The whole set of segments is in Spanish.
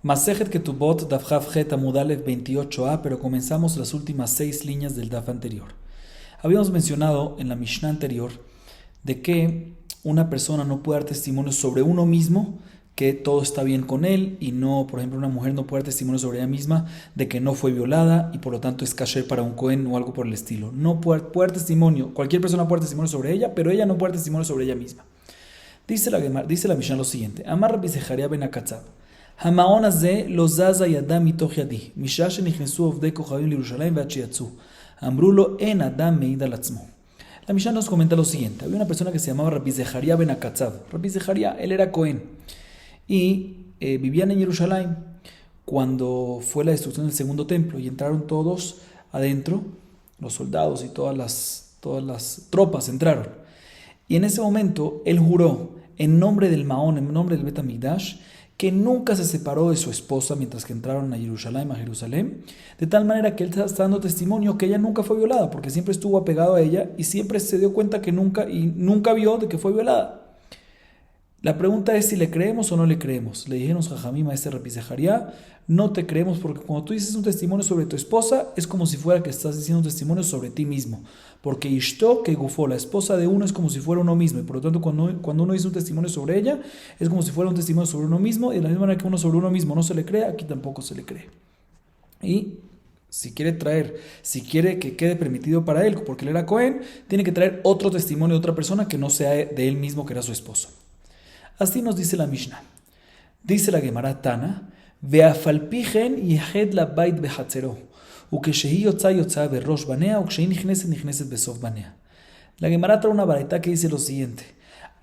Masejet Ketubot, Daf Haf Het Amud Aleph 28a, pero comenzamos las últimas 6 líneas del Daf anterior. Habíamos mencionado en la Mishnah anterior de que una persona no puede dar testimonio sobre uno mismo, que todo está bien con él, y no, por ejemplo, una mujer no puede dar testimonio sobre ella misma de que no fue violada y por lo tanto es kasher para un Cohen o algo por el estilo. No puede dar testimonio, cualquier persona puede dar testimonio sobre ella, pero ella no puede dar testimonio sobre ella misma. Dice la Mishnah lo siguiente: Amar Rabbi Zecharia ben Akatzab, המעון הזה לא זזה ידם מתוך ידי, משעה שנכנסו עובדי כוכבים לירושלים ועד שיצאו. אמרו לו, אין אדם מעיד על עצמו. La Mishnah nos comenta lo siguiente: había una persona que se llamaba Rabbi Zecharia ben Akatzab. Rabbi Zecharia, él era Cohen y vivían en Jerusalén cuando fue la destrucción del segundo templo y entraron todos adentro, los soldados y todas las tropas entraron. Y en ese momento él juró en nombre del Maón, en nombre del Bet HaMikdash, que nunca se separó de su esposa mientras que entraron a Jerusalén, de tal manera que él está dando testimonio que ella nunca fue violada, porque siempre estuvo apegado a ella y siempre se dio cuenta que nunca vio de que fue violada. La pregunta es si le creemos o no le creemos. Le dijeron Jajamim a este Rabbi Zecharia: no te creemos, porque cuando tú dices un testimonio sobre tu esposa es como si fuera que estás diciendo un testimonio sobre ti mismo, porque Ishto que gufó, la esposa de uno, es como si fuera uno mismo, y por lo tanto cuando uno dice un testimonio sobre ella es como si fuera un testimonio sobre uno mismo, y de la misma manera que uno sobre uno mismo no se le cree, aquí tampoco se le cree. Y si quiere que quede permitido para él, porque él era Cohen, tiene que traer otro testimonio de otra persona que no sea de él mismo, que era su esposo. Así nos dice la Mishnah. Dice la Gemara Tana: Ve'afalpichen yehed la bait behatzero, ukeshehi yotza berosh banea, ukeshehi nichneset besof banea. La Gemara trae una baraita que dice lo siguiente: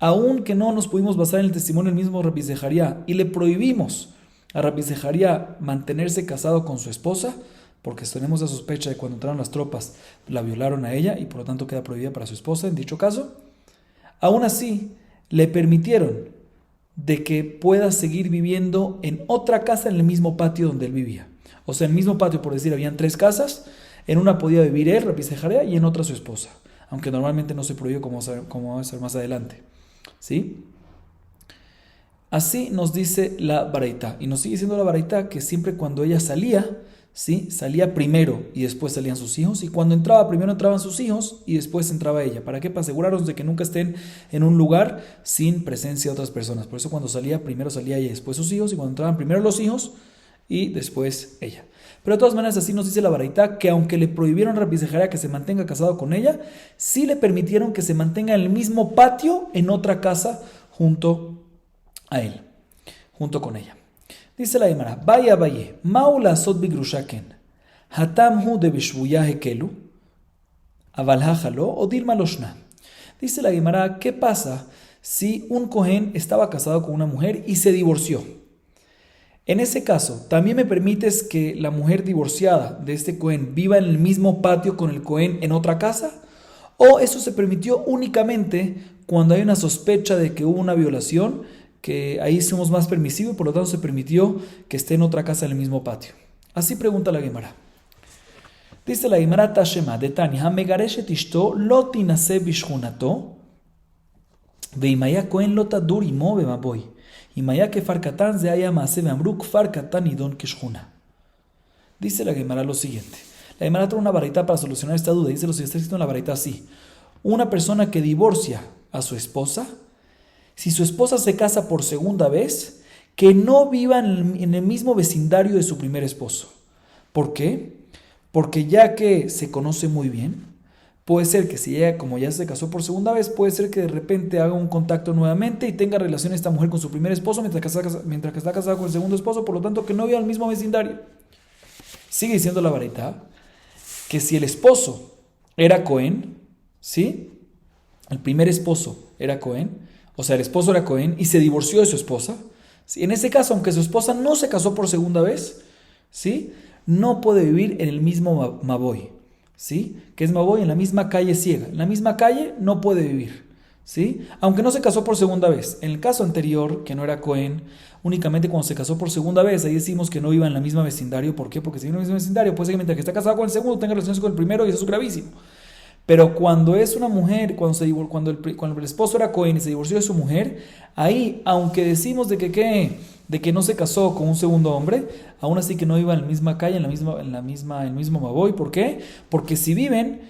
aun que no nos pudimos basar en el testimonio del mismo Rabbi Zecharia y le prohibimos a Rabbi Zecharia mantenerse casado con su esposa, porque tenemos la sospecha de cuando entraron las tropas la violaron a ella y por lo tanto queda prohibida para su esposa en dicho caso, aún así le permitieron de que pueda seguir viviendo en otra casa en el mismo patio donde él vivía. O sea, en el mismo patio, por decir, habían 3 casas, en una podía vivir él, Rabbi Zecharia, y en otra su esposa, aunque normalmente no se prohíbe, como va a ser más adelante. ¿Sí? Así nos dice la baraita, y nos sigue diciendo la baraita que siempre cuando ella salía, ¿sí?, salía primero y después salían sus hijos, y cuando entraba primero entraban sus hijos y después entraba ella. ¿Para qué? Para asegurarnos de que nunca estén en un lugar sin presencia de otras personas. Por eso cuando salía primero salía ella y después sus hijos, y cuando entraban primero los hijos y después ella. Pero de todas maneras así nos dice la baraita que aunque le prohibieron a Rabbi Zecharia que se mantenga casado con ella, sí le permitieron que se mantenga en el mismo patio en otra casa junto a él, junto con ella. Dice la Gemara: Vaya, Maula sot bigrushaken, hatam hu de bishvuya hekelu, aval hajalo o dilma loshna. Dice la Gemara: ¿qué pasa si un Cohen estaba casado con una mujer y se divorció? En ese caso, ¿también me permites que la mujer divorciada de este Cohen viva en el mismo patio con el Cohen en otra casa? ¿O eso se permitió únicamente cuando hay una sospecha de que hubo una violación, que ahí somos más permisivos y por lo tanto se permitió que esté en otra casa en el mismo patio? Así pregunta la Gemara. Dice la Gemara Tashema de Tania: Hamegareshet ishto lo tinase bishchunato veimaya Cohen lo tadur imo bemaboy imaya kefar katan ze haya maase beamru kfar katan idon kishchuna. Dice la Gemara lo siguiente. La Gemara trae una baraita para solucionar esta duda. Dice lo siguiente, está escrito en la baraita así: una persona que divorcia a su esposa, si su esposa se casa por segunda vez, que no viva en el mismo vecindario de su primer esposo. ¿Por qué? Porque ya que se conoce muy bien, puede ser que si ella, como ya se casó por segunda vez, puede ser que de repente haga un contacto nuevamente y tenga relación esta mujer con su primer esposo mientras que está casada con el segundo esposo, por lo tanto que no viva en el mismo vecindario. Sigue diciendo la baraita que si el esposo era Cohen, ¿sí?, el primer esposo era Cohen, o sea, el esposo era Cohen y se divorció de su esposa, ¿sí?, en ese caso, aunque su esposa no se casó por segunda vez, ¿sí?, no puede vivir en el mismo Maboy, ¿sí?, que es Maboy, en la misma calle ciega. En la misma calle no puede vivir, ¿sí?, aunque no se casó por segunda vez. En el caso anterior, que no era Cohen, únicamente cuando se casó por segunda vez, ahí decimos que no viva en la misma vecindario. ¿Por qué? Porque si vive en el mismo vecindario, puede ser que mientras que está casado con el segundo tenga relaciones con el primero, y eso es gravísimo. Pero cuando es una mujer, cuando el esposo era Cohen y se divorció de su mujer, ahí, aunque decimos de que de que no se casó con un segundo hombre, aún así que no iba en la misma calle, en el mismo Maboy. ¿Por qué? Porque si viven,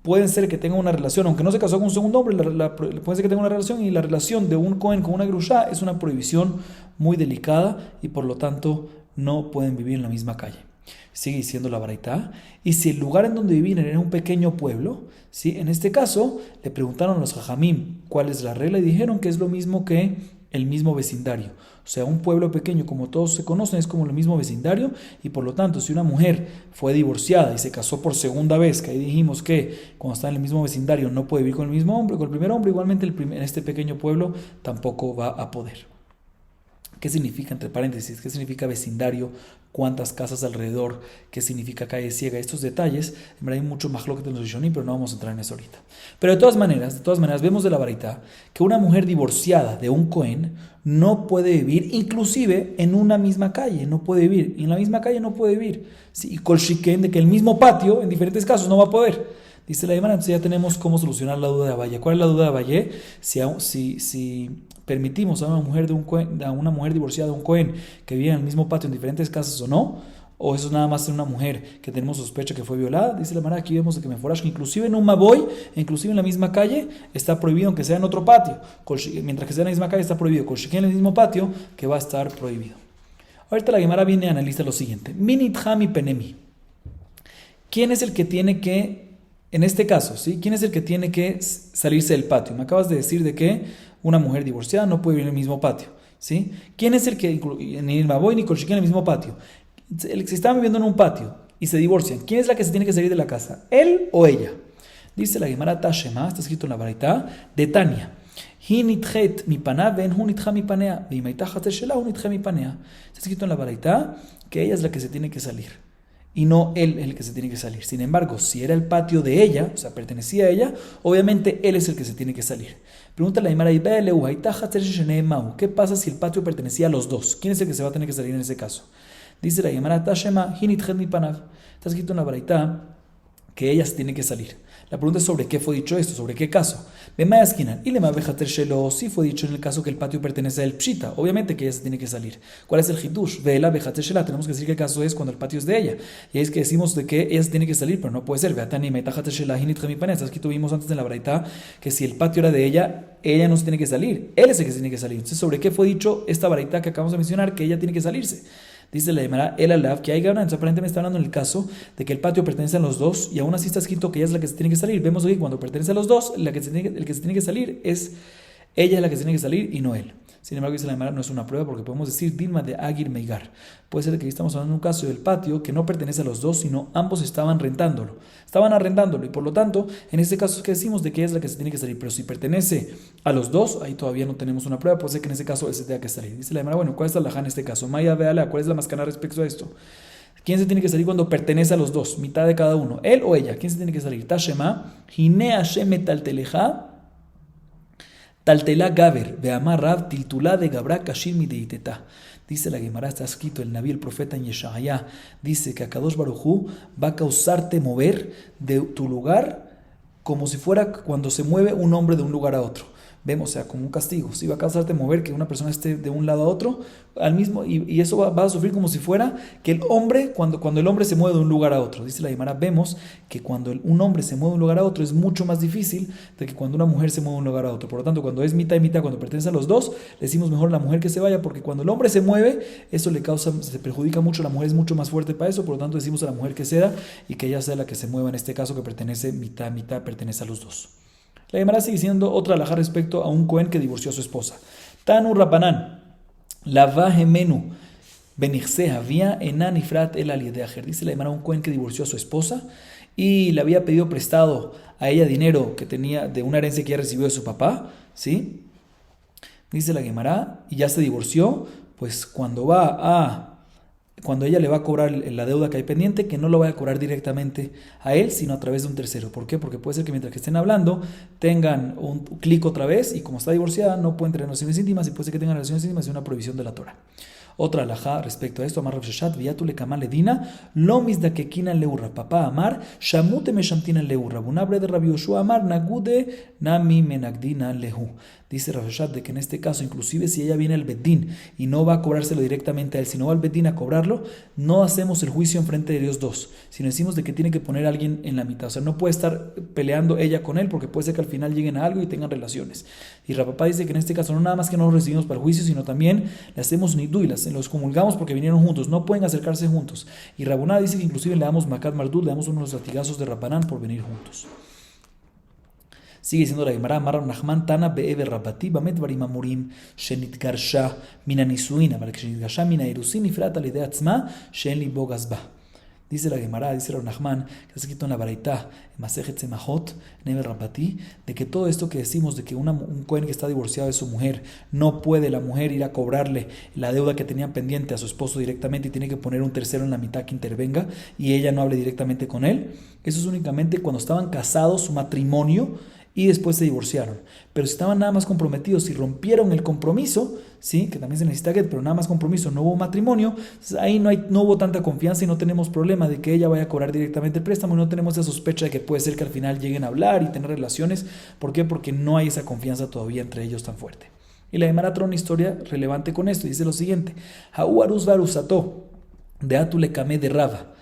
pueden ser que tengan una relación, aunque no se casó con un segundo hombre, puede ser que tenga una relación, y la relación de un Cohen con una Gerusha es una prohibición muy delicada y por lo tanto no pueden vivir en la misma calle. Sigue diciendo la Baraitá, y si el lugar en donde vivían era un pequeño pueblo, ¿sí? En este caso le preguntaron a los Jajamim cuál es la regla y dijeron que es lo mismo que el mismo vecindario. O sea, un pueblo pequeño, como todos se conocen, es como el mismo vecindario, y por lo tanto, si una mujer fue divorciada y se casó por segunda vez, que ahí dijimos que cuando está en el mismo vecindario no puede vivir con el mismo hombre, con el primer hombre, igualmente en este pequeño pueblo tampoco va a poder. ¿Qué significa, entre paréntesis, qué significa vecindario? ¿Cuántas casas alrededor? ¿Qué significa calle ciega? Estos detalles, en verdad hay mucho más lo que tenemos Rishonim, pero no vamos a entrar en eso ahorita. Pero de todas maneras, vemos de la Baraitá que una mujer divorciada de un Cohen no puede vivir, inclusive en una misma calle, no puede vivir. Y en la misma calle no puede vivir. ¿Sí? Y Kol Shiken, de que el mismo patio, en diferentes casos, no va a poder. Dice la Gemara, entonces ya tenemos cómo solucionar la duda de Abaye. ¿Cuál es la duda de Abaye? Si permitimos a una mujer divorciada de un Cohen que vive en el mismo patio en diferentes casas o no, o eso es nada más en una mujer que tenemos sospecha que fue violada. Dice la Gemara, aquí vemos que Meforash, inclusive en un Maboy, inclusive en la misma calle, está prohibido, aunque sea en otro patio. Mientras que sea en la misma calle está prohibido. Con en el mismo patio, que va a estar prohibido. Ahorita la Gemara viene a analizar lo siguiente. Minit Hami Penemi. ¿Quién es el que tiene que, en este caso, ¿sí? ¿Quién es el que tiene que salirse del patio? Me acabas de decir de que una mujer divorciada no puede vivir en el mismo patio, ¿sí? ¿Quién es el que, ni el Maboy ni Kolshiki en el mismo patio? Si están viviendo en un patio y se divorcian, ¿quién es la que se tiene que salir de la casa? ¿Él o ella? Dice la Gemara Tashema, está escrito en la Baraitá, de Tania. Está escrito en la Baraitá que ella es la que se tiene que salir y no él es el que se tiene que salir. Sin embargo, si era el patio de ella, o sea, pertenecía a ella, obviamente él es el que se tiene que salir. Pregunta la Gemara, ¿qué pasa si el patio pertenecía a los dos? ¿Quién es el que se va a tener que salir en ese caso? Dice la Gemara Tashema, está escrito en la Baraitá que ella se tiene que salir. La pregunta es sobre qué fue dicho esto, sobre qué caso. Sí fue dicho en el caso que el patio pertenece al Pshita, obviamente que ella se tiene que salir. ¿Cuál es el Hidush? Tenemos que decir que el caso es cuando el patio es de ella. Y es que decimos de que ella se tiene que salir, pero no puede ser. Aquí tuvimos antes en la Braitá que si el patio era de ella no se tiene que salir. Él es el que se tiene que salir. Entonces, ¿sobre qué fue dicho esta Braitá que acabamos de mencionar? Que ella tiene que salirse. Dice la Gemara, el Alav, que hay ganancia. Aparentemente está hablando en el caso de que el patio pertenece a los dos y aún así está escrito que ella es la que se tiene que salir. Vemos que cuando pertenece a los dos, el que se tiene que salir es ella, la que se tiene que salir y no él. Sin embargo, dice la Gemara, no es una prueba porque podemos decir Dilma de Agir Meigar. Puede ser que aquí estamos hablando de un caso del patio que no pertenece a los dos, sino ambos estaban rentándolo. Estaban arrendándolo y por lo tanto, en este caso es que decimos de que ella es la que se tiene que salir. Pero si pertenece a los dos, ahí todavía no tenemos una prueba. Puede ser que en ese caso él se tenga que salir. Dice la Gemara, bueno, ¿cuál es la halajá en este caso? Maya, véala, ¿cuál es la mascana respecto a esto? ¿Quién se tiene que salir cuando pertenece a los dos? Mitad de cada uno. ¿Él o ella? ¿Quién se tiene que salir? Tashema, Hinea Sheme Talteleja. Taltelá Gaber, Beamar Rab, Tiltulá de Gabra Kashir Mideiteta. Dice la Gemara, está escrito el Naví, el profeta en Yeshaya, dice que Akadosh Baruj Hu va a causarte mover de tu lugar como si fuera cuando se mueve un hombre de un lugar a otro. Vemos, o sea, como un castigo. Si va a causarte mover que una persona esté de un lado a otro, al mismo, y eso va a sufrir como si fuera que el hombre, cuando el hombre se mueve de un lugar a otro. Dice la Gemara, vemos que cuando un hombre se mueve de un lugar a otro es mucho más difícil de que cuando una mujer se mueve de un lugar a otro. Por lo tanto, cuando es mitad y mitad, cuando pertenece a los dos, le decimos mejor a la mujer que se vaya, porque cuando el hombre se mueve, eso le causa, se perjudica mucho, la mujer es mucho más fuerte para eso, por lo tanto decimos a la mujer que ceda y que ella sea la que se mueva en este caso que pertenece mitad, pertenece a los dos. La Gemara sigue diciendo otra halajá respecto a un Cohen que divorció a su esposa. Tanu Rabanán, Lavahemenu, Benichseha, vía Enan Ifrat el Aliedeajer. Dice la Gemara, un Cohen que divorció a su esposa y le había pedido prestado a ella dinero que tenía de una herencia que ella recibió de su papá, ¿sí? Dice la Gemara, y ya se divorció, pues cuando ella le va a cobrar la deuda que hay pendiente, que no lo vaya a cobrar directamente a él, sino a través de un tercero. ¿Por qué? Porque puede ser que mientras que estén hablando tengan un clic otra vez y como está divorciada no pueden tener relaciones íntimas y puede ser que tengan relaciones íntimas y una prohibición de la Torah. Otra alajá respecto a esto, Amar Rav Sheshat, Viatule Kamal Ledina, lo misdakekinan leurra, papá Amar, Shamute meshamtinan leurra, Bunabre de Rabbi Yoshua Amar, Nagude Nami menagdina lehu. Dice Rav Shad de que en este caso, inclusive si ella viene al Bedín y no va a cobrárselo directamente a él, sino va al Bedín a cobrarlo, no hacemos el juicio enfrente de ellos dos, sino decimos de que tiene que poner a alguien en la mitad. O sea, no puede estar peleando ella con él porque puede ser que al final lleguen a algo y tengan relaciones. Y Rav Papa dice que en este caso no nada más que no los recibimos para el juicio, sino también le hacemos nidú y los comulgamos porque vinieron juntos, no pueden acercarse juntos. Y Rabuná dice que inclusive le damos makat mardud, le damos unos latigazos de Rabanán por venir juntos. Sigue diciendo la Gemara, Amar Nachman Tana be'ever rabati bamet dvarim amurim shenitgarsha mina nisuin, אבל כשנתגרשה מן האירוסין נפרט על ידי עצמה שאין לי בו גזבה. Dice la Gemara, dice Rav Nachman, que está escrito en la Baraitá, en Masejet Semachot, Never Rabati, de que todo esto que decimos de que un Cohen que está divorciado de su mujer, no puede la mujer ir a cobrarle la deuda que tenían pendiente a su esposo directamente y tiene que poner un tercero en la mitad que intervenga y ella no hable directamente con él. Eso es únicamente cuando estaban casados, su matrimonio, y después se divorciaron. Pero si estaban nada más comprometidos y rompieron el compromiso, sí, que también se necesita get, pero nada más compromiso, no hubo matrimonio, ahí no hubo tanta confianza y no tenemos problema de que ella vaya a cobrar directamente el préstamo y no tenemos esa sospecha de que puede ser que al final lleguen a hablar y tener relaciones. ¿Por qué? Porque no hay esa confianza todavía entre ellos tan fuerte. Y la Gemara trae una historia relevante con esto. Dice lo siguiente: Hau aruz barusato de atule kame de Rava,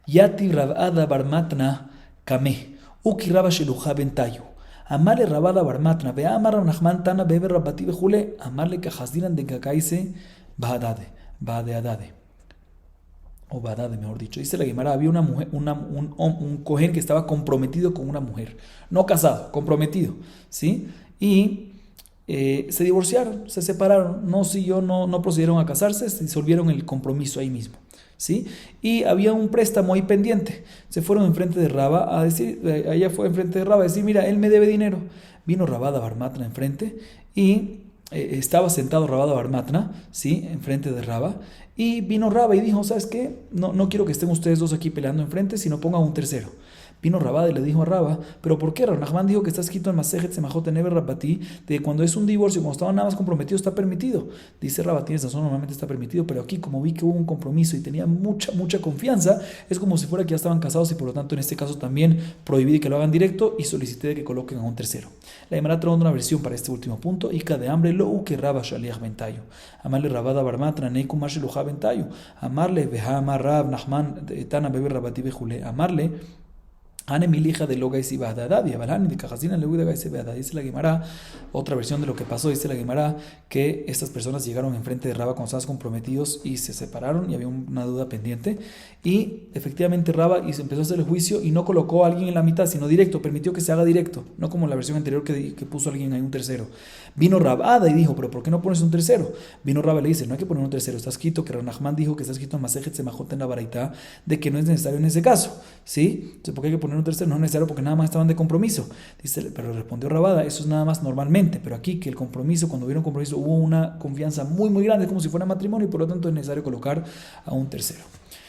yati Rabada barmatna kame, uki Rava sheluja bentayu. Amarle Rabada Barmatna, ve Amar Rav Nachman Tana Bebe Rabati Bejule, amarle Cajasdiran de Kakaise Badeadade. O Badade, mejor dicho. Dice la Gemara, había una mujer, un cohen que estaba comprometido con una mujer. No casado, comprometido. ¿Sí? Y se divorciaron, se separaron. No procedieron a casarse, se disolvieron el compromiso ahí mismo. ¿Sí? Y había un préstamo ahí pendiente. Se fueron enfrente de Rabba a decir, ella fue enfrente de Rabba a decir, mira, él me debe dinero. Vino Rabada Barmatna enfrente y estaba sentado Rabada Barmatna, ¿sí? Enfrente de Rabba. Y vino Rabba y dijo, ¿sabes qué? No quiero que estén ustedes dos aquí peleando enfrente, sino pongan un tercero. Vino Rabada y le dijo a Rabba, ¿pero por qué? Rav Nachman dijo que está escrito en Masejet Semachot Never Rabati, de que cuando es un divorcio, cuando estaban nada más comprometidos, está permitido. Dice Rabba, tienes razón, normalmente está permitido, pero aquí como vi que hubo un compromiso y tenía mucha confianza, es como si fuera que ya estaban casados y por lo tanto en este caso también prohibí que lo hagan directo y solicité de que coloquen a un tercero. La Gemara trae una versión para este último punto, Ika de hambre lo que Rabba shaliach bentayu. Amarle Rabada Barmatra neiku masheluja bentayu. Amarle veja amar Rav Nachman tana bebe Rabati bejule. Amarle Ane milija de loga y si badadadi, abalani de cajasina le uida y se beada. Dice la Gemara, otra versión de lo que pasó, dice la Gemara, que estas personas llegaron enfrente de Rabba cuando estaban comprometidos y se separaron y había una duda pendiente. Y efectivamente Rabba empezó a hacer el juicio y no colocó a alguien en la mitad, sino directo, permitió que se haga directo, no como la versión anterior que puso a alguien ahí un tercero. Vino Rabada y dijo, pero ¿por qué no pones un tercero? Vino Rabba y le dice, no hay que poner un tercero, está escrito que Rav Nachman dijo que está escrito en Masejet Semachot en la Baraitá, de que no es necesario en ese caso, ¿sí? Entonces, ¿por qué hay que poner un tercero? No es necesario porque nada más estaban de compromiso. Dice, pero respondió Rabada, eso es nada más normalmente, pero aquí que el compromiso, cuando hubiera un compromiso, hubo una confianza muy grande, como si fuera matrimonio, y por lo tanto es necesario colocar a un tercero.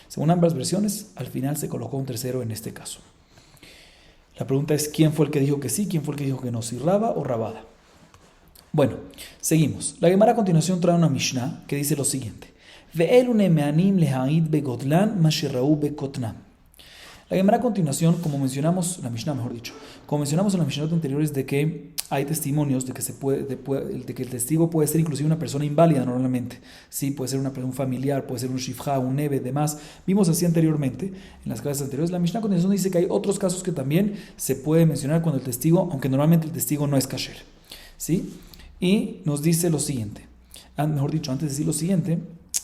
Según ambas versiones, al final se colocó un tercero en este caso. La pregunta es, ¿quién fue el que dijo que sí? ¿Quién fue el que dijo que no? ¿Si Rabba o Rabada? Bueno, seguimos. La Gemara a continuación trae una Mishnah que dice lo siguiente: Ve'elu nemeanim lehaid begodlan masherau bekotnam. La Gemara a continuación, como mencionamos, la Mishnah mejor dicho, como mencionamos en la Mishnah anteriores de que hay testimonios de que de que el testigo puede ser inclusive una persona inválida normalmente, sí, puede ser un familiar, puede ser un shifja, un neve, demás. Vimos así anteriormente en las clases anteriores. La Mishnah a continuación dice que hay otros casos que también se puede mencionar cuando el testigo, aunque normalmente el testigo no es kasher, sí, y nos dice lo siguiente. Mejor dicho, antes de decir lo siguiente,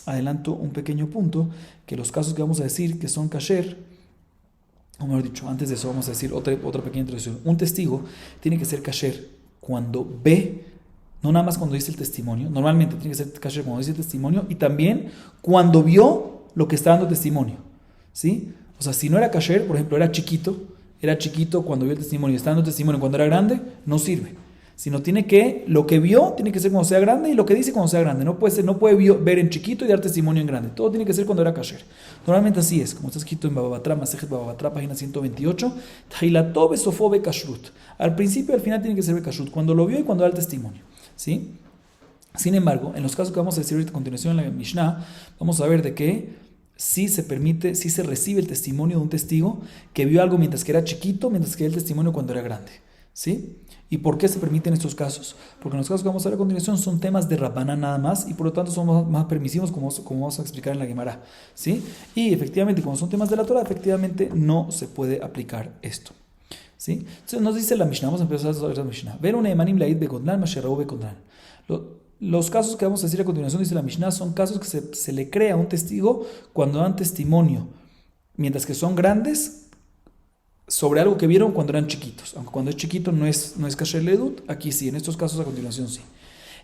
adelanto un pequeño punto, que los casos que vamos a decir que son kasher, o mejor dicho, antes de eso vamos a decir otra pequeña introducción. Un testigo tiene que ser kasher cuando ve, no nada más cuando dice el testimonio, normalmente tiene que ser kasher cuando dice el testimonio y también cuando vio lo que está dando testimonio, ¿sí? O sea, si no era kasher, por ejemplo, era chiquito cuando vio el testimonio y está dando testimonio cuando era grande, no sirve. Sino lo que vio tiene que ser cuando sea grande y lo que dice cuando sea grande. No puede ver en chiquito y dar testimonio en grande. Todo tiene que ser cuando era kasher. Normalmente así es, como está escrito en Baba Batra, Masejet Baba Batra, página 128. Tjilató besofó bekashrut. Al principio y al final tiene que ser bekashrut, cuando lo vio y cuando da el testimonio, ¿sí? Sin embargo, en los casos que vamos a decir ahorita a continuación en la Mishnah, vamos a ver de que sí se recibe el testimonio de un testigo que vio algo mientras que era chiquito, mientras que el testimonio cuando era grande. ¿Sí? ¿Y por qué se permiten estos casos? Porque en los casos que vamos a ver a continuación son temas de Rabbaná nada más y por lo tanto son más permisivos como vamos a explicar en la Gemara. ¿Sí? Y efectivamente, como son temas de la Torah, efectivamente no se puede aplicar esto. ¿Sí? Entonces nos dice la Mishnah, vamos a empezar a ver la Mishnah. Ver un emanim laid bekodlan, masherau bekodlan. Los casos que vamos a decir a continuación, dice la Mishnah, son casos que se le crea a un testigo cuando dan testimonio, mientras que son grandes, sobre algo que vieron cuando eran chiquitos. Aunque cuando es chiquito no es kasher ledut, aquí sí, en estos casos a continuación sí.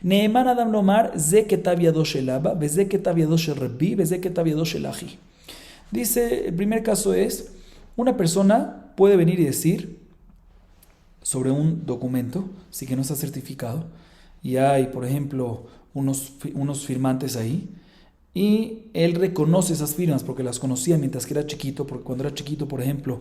Neeman adam lomar ze ketav yado shel abba, veze ketav yado shel rabbi, veze ketav yado shel achi. Dice, el primer caso es, una persona puede venir y decir sobre un documento, sí que no está certificado, y hay, por ejemplo, unos firmantes ahí, y él reconoce esas firmas porque las conocía mientras que era chiquito, porque cuando era chiquito, por ejemplo,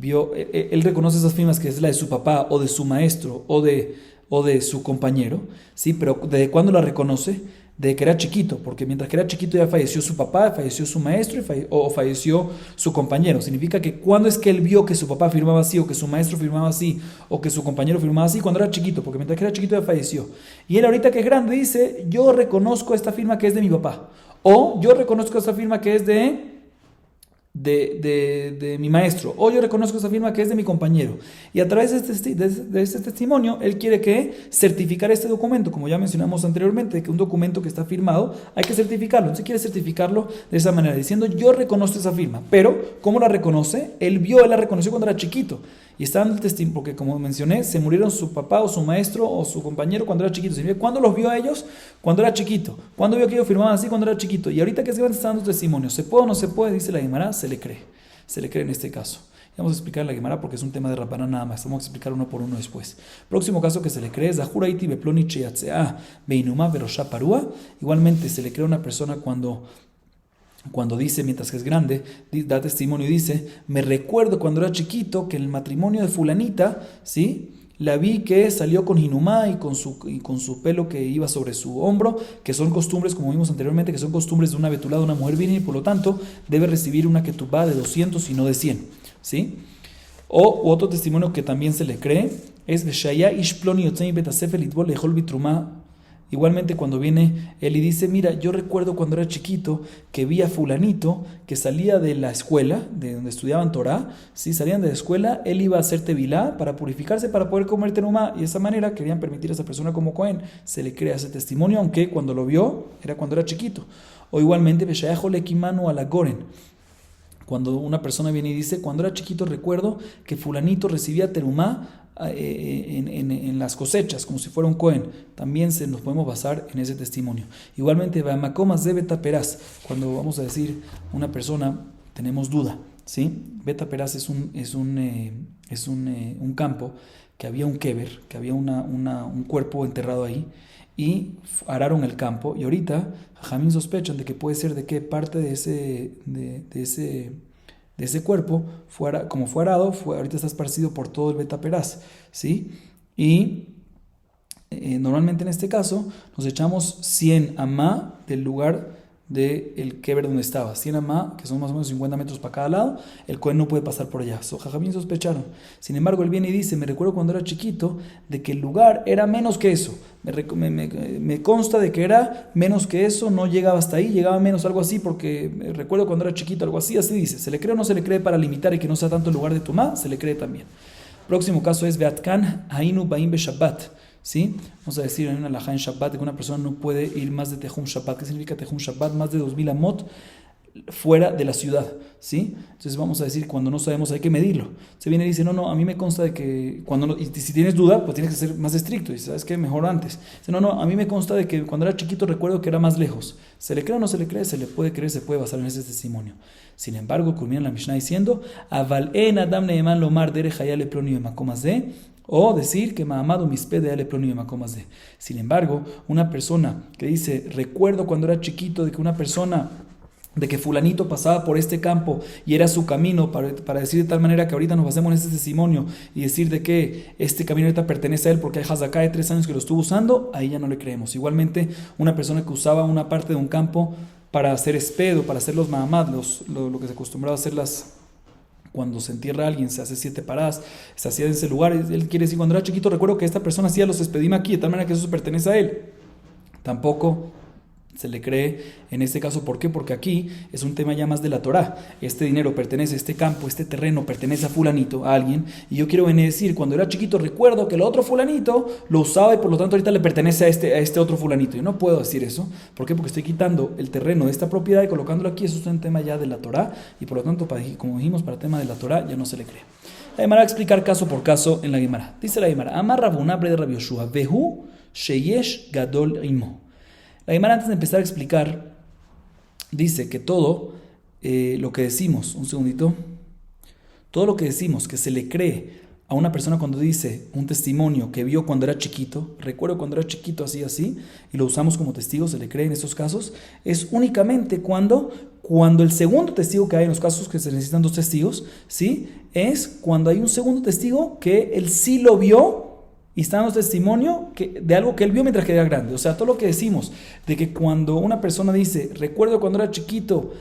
él reconoce esas firmas que es la de su papá o de su maestro o de su compañero, ¿sí? Pero ¿desde cuándo la reconoce? Desde que era chiquito, porque mientras que era chiquito ya falleció su papá, falleció su maestro o falleció su compañero. Significa que cuando es que él vio que su papá firmaba así, o que su maestro firmaba así, o que su compañero firmaba así, cuando era chiquito, porque mientras que era chiquito ya falleció. Y él ahorita que es grande dice, yo reconozco esta firma que es de mi papá, o yo reconozco esta firma que es de mi maestro, o yo reconozco esa firma que es de mi compañero, y a través de este testimonio él quiere que certificar este documento, como ya mencionamos anteriormente, que un documento que está firmado hay que certificarlo. Entonces quiere certificarlo de esa manera, diciendo yo reconozco esa firma. Pero ¿cómo la reconoce? Él la reconoció cuando era chiquito, y está dando el testimonio, porque como mencioné, se murieron su papá o su maestro o su compañero cuando era chiquito. ¿Cuándo los vio a ellos? Cuando era chiquito. ¿Cuándo vio que ellos firmaban así? Cuando era chiquito. Y ahorita que se van está dando testimonio, ¿se puede o no se puede? Dice la Gemara, se le cree en este caso. Vamos a explicar la Gemara porque es un tema de Rabbaná nada más. Vamos a explicar uno por uno después. Próximo caso que se le cree es Zahuraiti beploni cheyatzea beinuma verosha parua. Igualmente se le cree a una persona cuando dice, mientras que es grande, da testimonio y dice, me recuerdo cuando era chiquito que en el matrimonio de fulanita, ¿sí?, la vi que salió con Hinumá y con su pelo que iba sobre su hombro, que son costumbres, como vimos anteriormente, que son costumbres de una betulá, de una mujer virgen, y por lo tanto debe recibir una ketubá de 200 y no de 100, ¿sí? O otro testimonio que también se le cree es Veshaya Ishploni Yotzei Betasefel Itbol Lejol Bitrumá. Igualmente cuando viene él y dice, mira, yo recuerdo cuando era chiquito que vi a fulanito que salía de la escuela, de donde estudiaban Torah, ¿sí? Salían de la escuela, él iba a hacer tevilá para purificarse, para poder comer terumá, y de esa manera querían permitir a esa persona como Cohen. Se le crea ese testimonio, aunque cuando lo vio era cuando era chiquito. O igualmente, Beshayah Lekimanu a la Goren. Cuando una persona viene y dice, cuando era chiquito recuerdo que fulanito recibía terumá en las cosechas, como si fuera un Cohen. También nos podemos basar en ese testimonio. Igualmente, Bamacomas de Betaperaz, cuando vamos a decir una persona, tenemos duda, ¿sí? Betaperaz es un campo que había un keber, que había un cuerpo enterrado ahí, y araron el campo, y ahorita Jamín sospechan de que puede ser de qué parte de ese cuerpo, como fue arado, ahorita está esparcido por todo el Betaperaz, ¿sí? Y normalmente en este caso nos echamos 100 amá del lugar del keber donde estaba, 100 amá, que son más o menos 50 metros para cada lado. El Cohen no puede pasar por allá. Jajamín sospecharon. Sin embargo, él viene y dice, me recuerdo cuando era chiquito de que el lugar era menos que eso. Me consta de que era menos que eso, no llegaba hasta ahí, llegaba menos, algo así, porque recuerdo cuando era chiquito, algo así dice. ¿Se le cree o no se le cree para limitar y que no sea tanto el lugar de Tumá? Se le cree también. Próximo caso es Beatkan Hainu Baim Be Shabbat. ¿Sí? Vamos a decir en una alajá en Shabbat que una persona no puede ir más de Tehum Shabbat. ¿Qué significa Tehum Shabbat? Más de 2000 amot fuera de la ciudad, ¿sí? Entonces vamos a decir, cuando no sabemos hay que medirlo. Se viene y dice, no, a mí me consta de que y si tienes duda, pues tienes que ser más estricto, y sabes que mejor antes. Dice, no, a mí me consta de que cuando era chiquito recuerdo que era más lejos. ¿Se le cree o no se le cree? Se le puede creer, se puede basar en ese testimonio. Sin embargo, culmina la Mishnah diciendo, Aval en Adam Neeman Lomar Dere Hayale Plonio Makomazé, o decir que Mahamadu Mispede Ale Plonio Makomazé. Sin embargo, una persona que dice, recuerdo cuando era chiquito de que fulanito pasaba por este campo y era su camino, para decir de tal manera que ahorita nos basemos en este testimonio y decir de que este camino ahorita pertenece a él porque hay Hazaká de 3 años que lo estuvo usando, ahí ya no le creemos. Igualmente, una persona que usaba una parte de un campo para hacer espedo, para hacer los mahamad, lo que se acostumbraba a hacer cuando se entierra a alguien, se hace 7 paradas, se hacía en ese lugar. Él quiere decir, cuando era chiquito recuerdo que esta persona hacía los espedim aquí, de tal manera que eso pertenece a él. Tampoco se le cree en este caso. ¿Por qué? Porque aquí es un tema ya más de la Torá. Este dinero pertenece, este campo, este terreno pertenece a fulanito, a alguien, y yo quiero venir a decir, cuando era chiquito recuerdo que el otro fulanito lo usaba y por lo tanto ahorita le pertenece a este otro fulanito. Yo no puedo decir eso. ¿Por qué? Porque estoy quitando el terreno de esta propiedad y colocándolo aquí. Eso es un tema ya de la Torá, y por lo tanto, como dijimos, para el tema de la Torá ya no se le cree. La Gemara va a explicar caso por caso en la Gemara. Dice la Gemara, Amar Rabuna bre Rabbi Yoshua, Vehu sheyesh gadol imo. La Gemara, antes de empezar a explicar, dice que todo lo que decimos, un segundito, todo lo que decimos que se le cree a una persona cuando dice un testimonio que vio cuando era chiquito, recuerdo cuando era chiquito así, y lo usamos como testigo, se le cree en estos casos, es únicamente cuando el segundo testigo que hay en los casos que se necesitan 2 testigos, ¿sí? Es cuando hay un segundo testigo que él sí lo vio y está dando testimonio de algo que él vio mientras que era grande. O sea, todo lo que decimos de que cuando una persona dice, recuerdo cuando era chiquito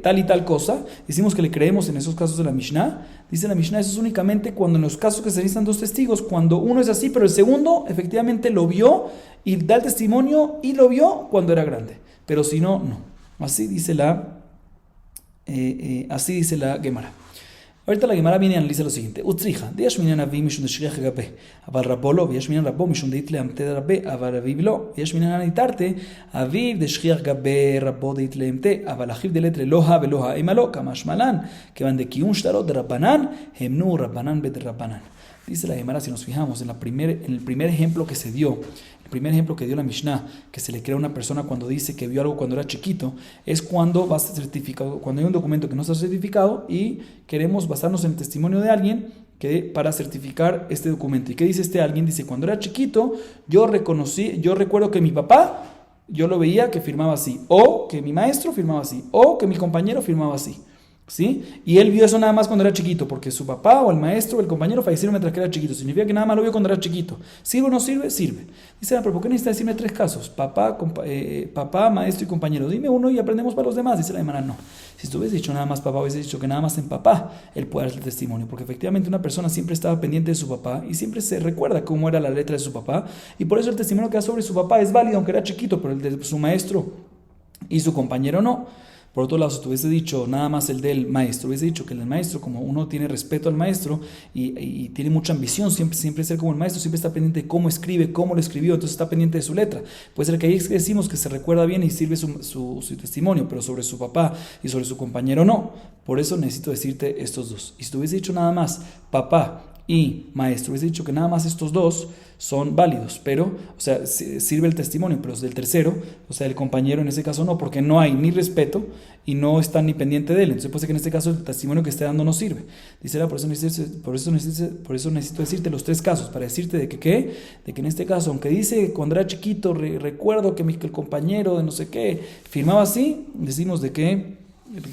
tal y tal cosa, decimos que le creemos en esos casos de la Mishnah. Dice la Mishnah, eso es únicamente cuando en los casos que se necesitan 2 testigos, cuando uno es así, pero el segundo efectivamente lo vio y da el testimonio y lo vio cuando era grande. Pero si no, no. Así dice la Gemara. Ahorita la Gemara viene y analiza lo siguiente. Utzriha, de Yashminan Avi Mishun de Shriach Gabe, Aval Rabolo, Yashminan Rabo Mishun de Itle Amte Rabbe, Aval Aviv Lo, Yashminan Anitarte, Aviv de Shriach Gabe, Rabo de Itle Amte, Aval Achiv de Letre Loha, Veloha Emalo, Kamash Malan, que van de Kiun Shtarot de Rabbanan, Hemnu Rabbanan Bet Rabbanan. Dice la Gemara, si nos fijamos en el primer ejemplo que se dio, el primer ejemplo que dio la Mishnah, que se le crea a una persona cuando dice que vio algo cuando era chiquito, es cuando va a ser certificado, cuando hay un documento que no está certificado y queremos basarnos en el testimonio de alguien para certificar este documento. ¿Y qué dice este alguien? Dice, cuando era chiquito, yo recuerdo que mi papá, yo lo veía que firmaba así, o que mi maestro firmaba así, o que mi compañero firmaba así. ¿Sí? Y él vio eso nada más cuando era chiquito, porque su papá o el maestro o el compañero fallecieron mientras que era chiquito. Significa que nada más lo vio cuando era chiquito. ¿Sirve o no sirve? Sirve. Dice, pero ¿por qué necesitas decirme 3 casos? Papá, maestro y compañero. Dime uno y aprendemos para los demás. Dice la hermana, no. Si tú hubieses dicho nada más papá, hubieses dicho que nada más en papá él puede dar el testimonio, porque efectivamente una persona siempre estaba pendiente de su papá y siempre se recuerda cómo era la letra de su papá, y por eso el testimonio que da sobre su papá es válido aunque era chiquito, pero el de su maestro y su compañero no. Por otro lado, si tú hubiese dicho nada más el del maestro, hubiese dicho que el del maestro, como uno tiene respeto al maestro y tiene mucha ambición, siempre ser como el maestro, siempre está pendiente de cómo escribe, cómo lo escribió, entonces está pendiente de su letra. Puede ser que ahí decimos que se recuerda bien y sirve su testimonio, pero sobre su papá y sobre su compañero no. Por eso necesito decirte estos 2. Y si tú hubiese dicho nada más papá y maestro, hubiese dicho que nada más estos 2 son válidos, pero, o sea, sirve el testimonio, pero del tercero, o sea, el compañero en ese caso no, porque no hay ni respeto y no está ni pendiente de él. Entonces puede ser que en este caso el testimonio que esté dando no sirve. Dice, por eso necesito decirte los 3 casos, para decirte de que en este caso, aunque dice cuando era chiquito, recuerdo que el compañero de no sé qué firmaba así, decimos de que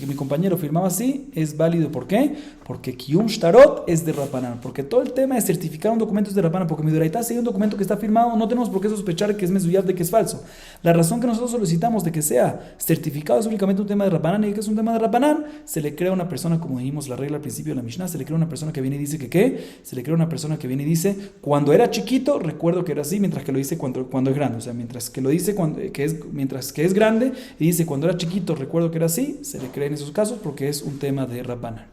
mi compañero firmaba así, es válido. ¿Por qué? Porque Kiyum Shtarot es de Rabbanan, porque todo el tema de certificar un documento es de Rabbanan, porque Midoraita, si hay un documento que está firmado, no tenemos por qué sospechar que es Mezuyab, de que es falso. La razón que nosotros solicitamos de que sea certificado es únicamente un tema de Rabbanan, y que es un tema de Rabbanan, se le crea a una persona, como dijimos la regla al principio de la Mishnah, se le crea a una persona que viene y dice se le crea a una persona que viene y dice, cuando era chiquito, recuerdo que era así, mientras que lo dice cuando es grande. O sea, mientras que lo dice mientras que es grande, y dice cuando era chiquito, recuerdo que era así, se le cree en esos casos porque es un tema de Rabbanan.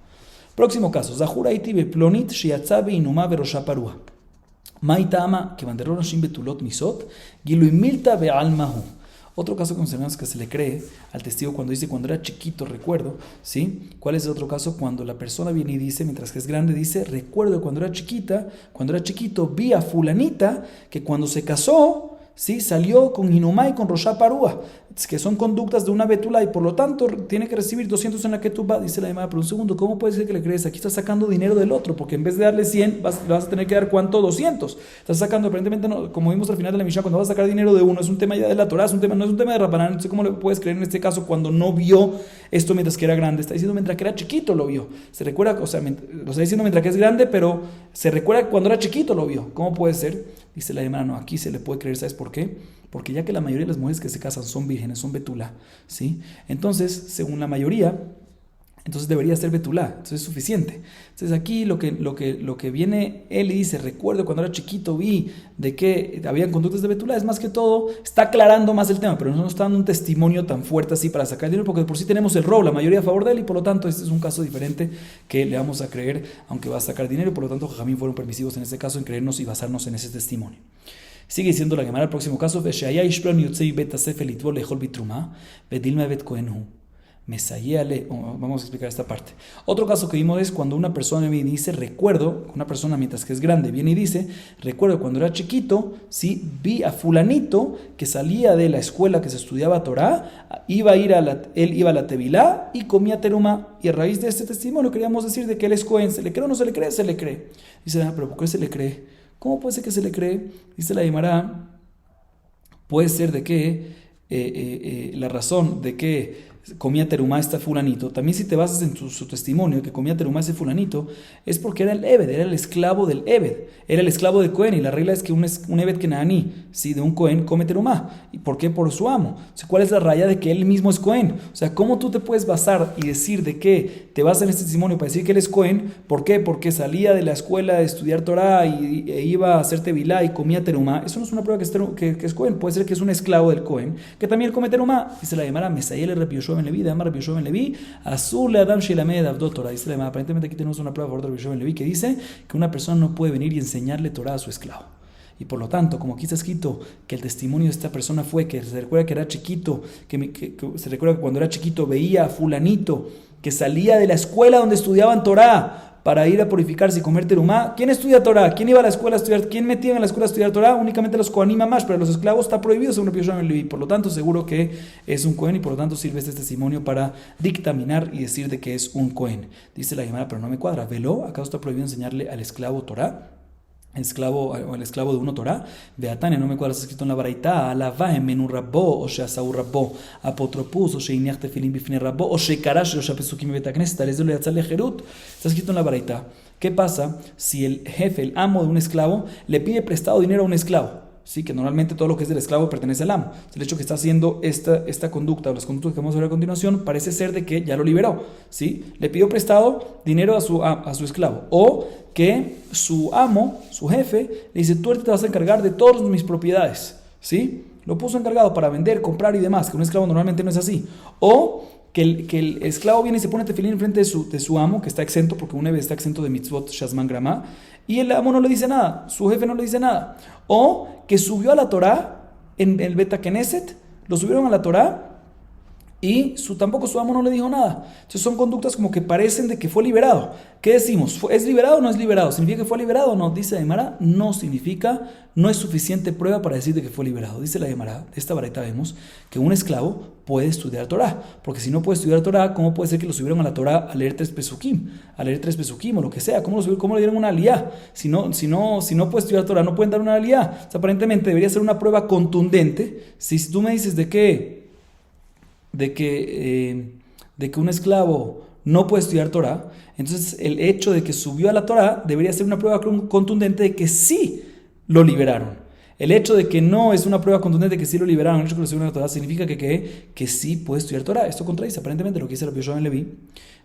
Próximo caso, Zahuraiti beplonit shiatza beinuma berosha parua. Maitama que banderó Nashim betulot misot, gilui milta bealmahu. Otro caso que se le cree al testigo cuando dice cuando era chiquito, recuerdo, ¿sí? ¿Cuál es el otro caso? Cuando la persona viene y dice, mientras que es grande, dice, recuerdo cuando era chiquito, vi a fulanita que cuando se casó, ¿sí? Salió con Inumá y con Roshá Parúa, que son conductas de una betula y por lo tanto tiene que recibir 200 en la ketubá. Dice la Gemara, pero un segundo, ¿cómo puede ser que le crees? Aquí estás sacando dinero del otro, porque en vez de darle 100, le vas a tener que dar ¿cuánto? 200. Estás sacando, aparentemente, no, como vimos al final de la Mishnah, cuando vas a sacar dinero de uno, es un tema ya de la Torah, no es un tema de Rabbanán. Entonces, ¿cómo le puedes creer en este caso cuando no vio esto mientras que era grande? Está diciendo mientras que era chiquito lo vio. Se recuerda, o sea, lo está diciendo mientras que es grande, pero se recuerda que cuando era chiquito lo vio. ¿Cómo puede ser? Dice la Gemara, no, aquí se le puede creer, ¿sabes por qué? Porque ya que la mayoría de las mujeres que se casan son vírgenes, son betula, ¿sí? Entonces, según la mayoría, entonces debería ser betulá, entonces es suficiente. Entonces aquí lo que viene él y dice, recuerdo cuando era chiquito vi de que habían conductas de betulá, es más que todo, está aclarando más el tema, pero no está dando un testimonio tan fuerte así para sacar el dinero, porque por sí tenemos el robo, la mayoría a favor de él, y por lo tanto este es un caso diferente que le vamos a creer, aunque va a sacar dinero, y por lo tanto Jajamín fueron permisivos en este caso en creernos y basarnos en ese testimonio. Sigue diciendo la Gemara, el próximo caso, vamos a explicar esta parte. Otro caso que vimos es cuando una persona viene y dice, recuerdo, una persona mientras que es grande viene y dice, recuerdo cuando era chiquito, sí, vi a fulanito que salía de la escuela que se estudiaba Torah, él iba a la Tevilá y comía teruma, y a raíz de este testimonio queríamos decir de que él es Cohen. ¿Se le cree o no se le cree? Se le cree. Dice, pero ¿por qué se le cree? ¿Cómo puede ser que se le cree? Dice la Gemara, puede ser de que la razón de que comía terumá este fulanito, también si te basas en su testimonio que comía terumá ese fulanito, es porque era el Ebed, era el esclavo del Ebed, era el esclavo de Cohen, y la regla es que un Ebed Kenaní, si de un Cohen come terumá. ¿Y por qué? Por su amo. O sea, ¿cuál es la raya de que él mismo es Cohen? O sea, ¿cómo tú te puedes basar y decir de que te basas en este testimonio para decir que él es Cohen? ¿Por qué? Porque salía de la escuela de estudiar Torah e iba a hacer tevilá y comía terumá. Eso no es una prueba que es Cohen, puede ser que es un esclavo del Cohen, que también come terumá. Dice la Gemara, Mesayel el Rabbi Yoshua ben Levi, Amar Rabbi Yoshua ben Levi, Azul le Adam Shelamed Avdot Torah. Dice la Gemara, aparentemente aquí tenemos una prueba a favor de Rabbi Yoshua ben Levi que dice que una persona no puede venir y enseñarle Torah a su esclavo. Y por lo tanto, como aquí está escrito que el testimonio de esta persona fue que se recuerda que era chiquito, que se recuerda que cuando era chiquito veía a fulanito que salía de la escuela donde estudiaban Torah para ir a purificarse y comer terumá. ¿Quién estudia Torah? ¿Quién iba a la escuela a estudiar? ¿Quién metía en la escuela a estudiar Torah? Únicamente los Kohanim más, pero los esclavos está prohibido según Rabbi Yoshua ben Levi. Por lo tanto, seguro que es un Kohen y por lo tanto sirve este testimonio para dictaminar y decir de que es un Kohen. Dice la Gemara, pero no me cuadra. ¿Veló? ¿Acaso está prohibido enseñarle al esclavo Torah? El esclavo de uno Torah, Beatania, no me acuerdo, está escrito en la Baraita, alava menu rabbo, o sheasau rabbo, apotropus, o sheiniach tefilin bifnei rabbo, o shekarash, o shepesukim betaknes, tales de leatzal lejerut. Está escrito en la Baraita. ¿Qué pasa si el jefe, el amo de un esclavo, le pide prestado dinero a un esclavo? Sí, que normalmente todo lo que es del esclavo pertenece al amo. El hecho que está haciendo esta conducta, o las conductas que vamos a ver a continuación, parece ser de que ya lo liberó. ¿Sí? Le pidió prestado dinero a su esclavo. O que su amo, su jefe, le dice, tú ahorita te vas a encargar de todas mis propiedades. ¿Sí? Lo puso encargado para vender, comprar y demás, que un esclavo normalmente no es así. O que el esclavo viene y se pone tefilín enfrente de su amo, que está exento, porque un Ebed está exento de mitzvot shazman gramá, y el amo no le dice nada, su jefe no le dice nada. O que subió a la Torá en el Beta Knesset, lo subieron a la Torá y tampoco su amo no le dijo nada. Entonces son conductas como que parecen de que fue liberado. ¿Qué decimos? ¿Es liberado o no es liberado? ¿Significa que fue liberado o no? Dice la Gemara, no significa, no es suficiente prueba para decir de que fue liberado. Dice la Gemara, de esta baraita vemos que un esclavo puede estudiar Torah, porque si no puede estudiar Torah, ¿cómo puede ser que lo subieron a la Torah a leer tres pesukim o lo que sea? ¿Cómo le dieron una aliyá? Si no puede estudiar Torah, no pueden dar una aliyá. O sea, aparentemente debería ser una prueba contundente. Si tú me dices de que un esclavo no puede estudiar Torah, entonces el hecho de que subió a la Torah debería ser una prueba contundente de que sí lo liberaron. El hecho de que no es una prueba contundente de que sí lo liberaron, el hecho de que lo subieron a la Torah, significa que sí puede estudiar Torah. Esto contradice aparentemente lo que dice Rabbi Yoshua ben Levi.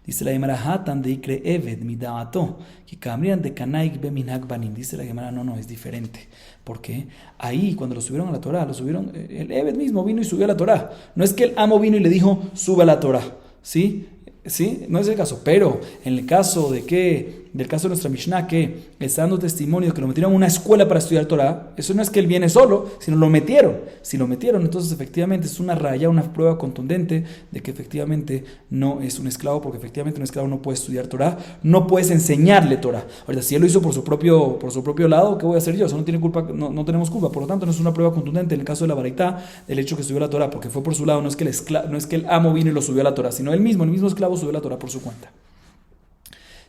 Dice la Gemara, Hatan de Ikre Eved midaato, que cambian de Kanaik be minhag banim. Dice la Gemara, no, es diferente. ¿Por qué? Ahí, cuando lo subieron a la Torah, el Eved mismo vino y subió a la Torah. No es que el amo vino y le dijo, sube a la Torah. ¿Sí? ¿Sí? No es el caso. Pero en el caso del caso de nuestra Mishnah, que está dando testimonio de que lo metieron a una escuela para estudiar Torah, eso no es que él viene solo, sino lo metieron. Si lo metieron, entonces efectivamente es una raya, una prueba contundente de que efectivamente no es un esclavo, porque efectivamente un esclavo no puede estudiar Torah, no puedes enseñarle Torah. Ahorita, si él lo hizo por su propio lado, ¿qué voy a hacer yo? O sea, no tiene culpa, no tenemos culpa. Por lo tanto, no es una prueba contundente en el caso de la Baraitá, del hecho que subió a la Torah, porque fue por su lado, no es que el amo vino y lo subió a la Torah, sino el mismo esclavo subió a la Torah por su cuenta.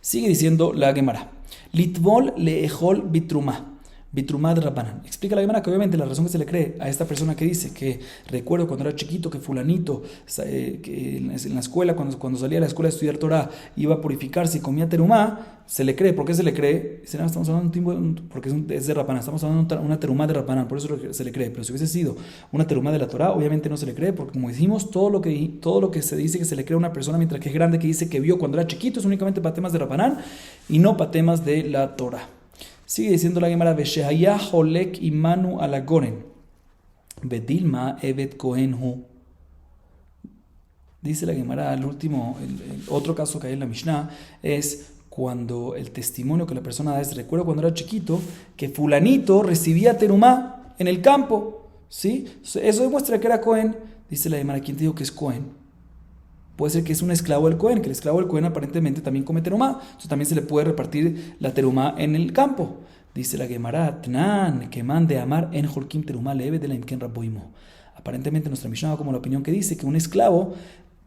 Sigue diciendo la Gemara, Litvol leejol bitrumá. Bitrumá de Rabanán. Explica la Gemara que obviamente la razón que se le cree a esta persona que dice que recuerdo cuando era chiquito que fulanito que en la escuela, cuando salía a la escuela a estudiar Torah, iba a purificarse y comía terumá, se le cree. ¿Por qué se le cree? Estamos hablando de un tiempo, porque es de Rabanán, estamos hablando de una terumá de Rabanán, por eso se le cree. Pero si hubiese sido una terumá de la Torah, obviamente no se le cree, porque como dijimos, todo lo que se dice que se le cree a una persona mientras que es grande, que dice que vio cuando era chiquito, es únicamente para temas de Rabanán y no para temas de la Torah. Sigue diciendo la Gemara, Veshehaya holek imanu alagoren, bedilma evet kohenhu. Dice la Gemara, el otro caso que hay en la Mishnah es cuando el testimonio que la persona da es, recuerdo cuando era chiquito, que fulanito recibía terumá en el campo, ¿sí? Eso demuestra que era Cohen. Dice la Gemara, ¿quién te dijo que es Cohen? Puede ser que es un esclavo del Cohen, que el esclavo del Cohen aparentemente también come terumá, entonces también se le puede repartir la terumá en el campo. Dice la Gemara, Tnan, que mande amar en Holkim terumá leve de la imken raboimo. Aparentemente nuestra Mishnah va como la opinión que dice que un esclavo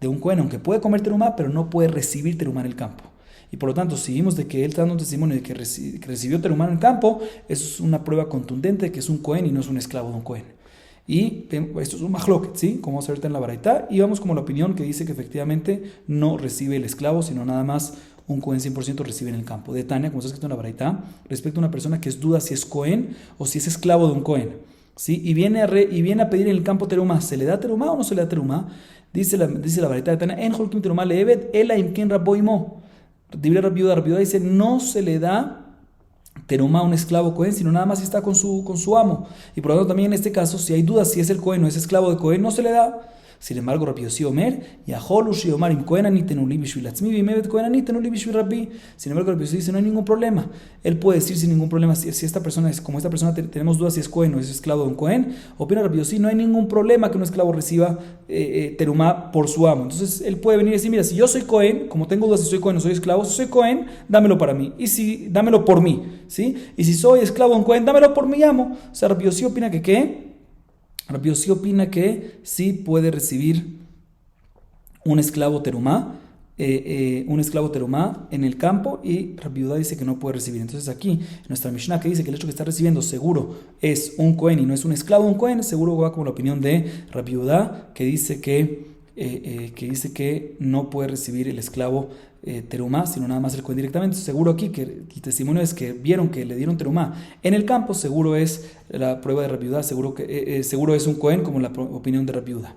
de un Cohen, aunque puede comer terumá, pero no puede recibir terumá en el campo. Y por lo tanto, si vimos de que él está dando un testimonio de que recibió terumá en el campo, eso es una prueba contundente de que es un Cohen y no es un esclavo de un Cohen. Y esto es un mahloket, ¿sí? Como vamos a ver ahorita en la baraita. Y vamos como la opinión que dice que efectivamente no recibe el esclavo, sino nada más un Cohen 100% recibe en el campo. De Tania, como está escrito en la baraita, respecto a una persona que es duda si es Cohen o si es esclavo de un Cohen, ¿sí? Y viene a pedir en el campo terumá. ¿Se le da terumá o no se le da terumá? Dice la baraita de Tania, en holkim terumá leebet ela imken raboimo. Rabbi Yehuda dice, no se le da terumá a un esclavo Cohen, sino nada más si está con su amo. Y por lo tanto también en este caso, si hay dudas si es el Cohen o es esclavo de Cohen, no se le da. Sin embargo, Rabbi Yossi Omer, Yaholu Shi Omar im Cohen ani tenuli bishvil atzmi v'imevet Cohen ani tenuli bishvil Rabbi. Sin embargo, Rabbi Yossi dice, no hay ningún problema. Él puede decir sin ningún problema, si esta persona es, como esta persona tenemos dudas si es Cohen o es esclavo de un Cohen, opina Rabbi Yossi, no hay ningún problema que un esclavo reciba terumá por su amo. Entonces, él puede venir y decir, mira, si yo soy Cohen, como tengo dudas si soy Cohen o soy esclavo, si soy Cohen, dámelo para mí. Y si, dámelo por mí, ¿sí? Y si soy esclavo de un Cohen, dámelo por mi amo. O sea, Rabbi Yossi opina que ¿qué? Rabbi Yossi opina que sí puede recibir un esclavo terumá en el campo, y Rabbi Yehuda dice que no puede recibir. Entonces aquí nuestra Mishnah que dice que el hecho que está recibiendo seguro es un Cohen y no es un esclavo de un Cohen, seguro va como la opinión de Rabbi Yehuda que dice que no puede recibir el esclavo terumá, sino nada más el Cohen directamente. Seguro aquí que el testimonio es que vieron que le dieron terumá en el campo, seguro es la prueba de Rabbi Yehuda, seguro es un Cohen como la opinión de Rabbi Yehuda.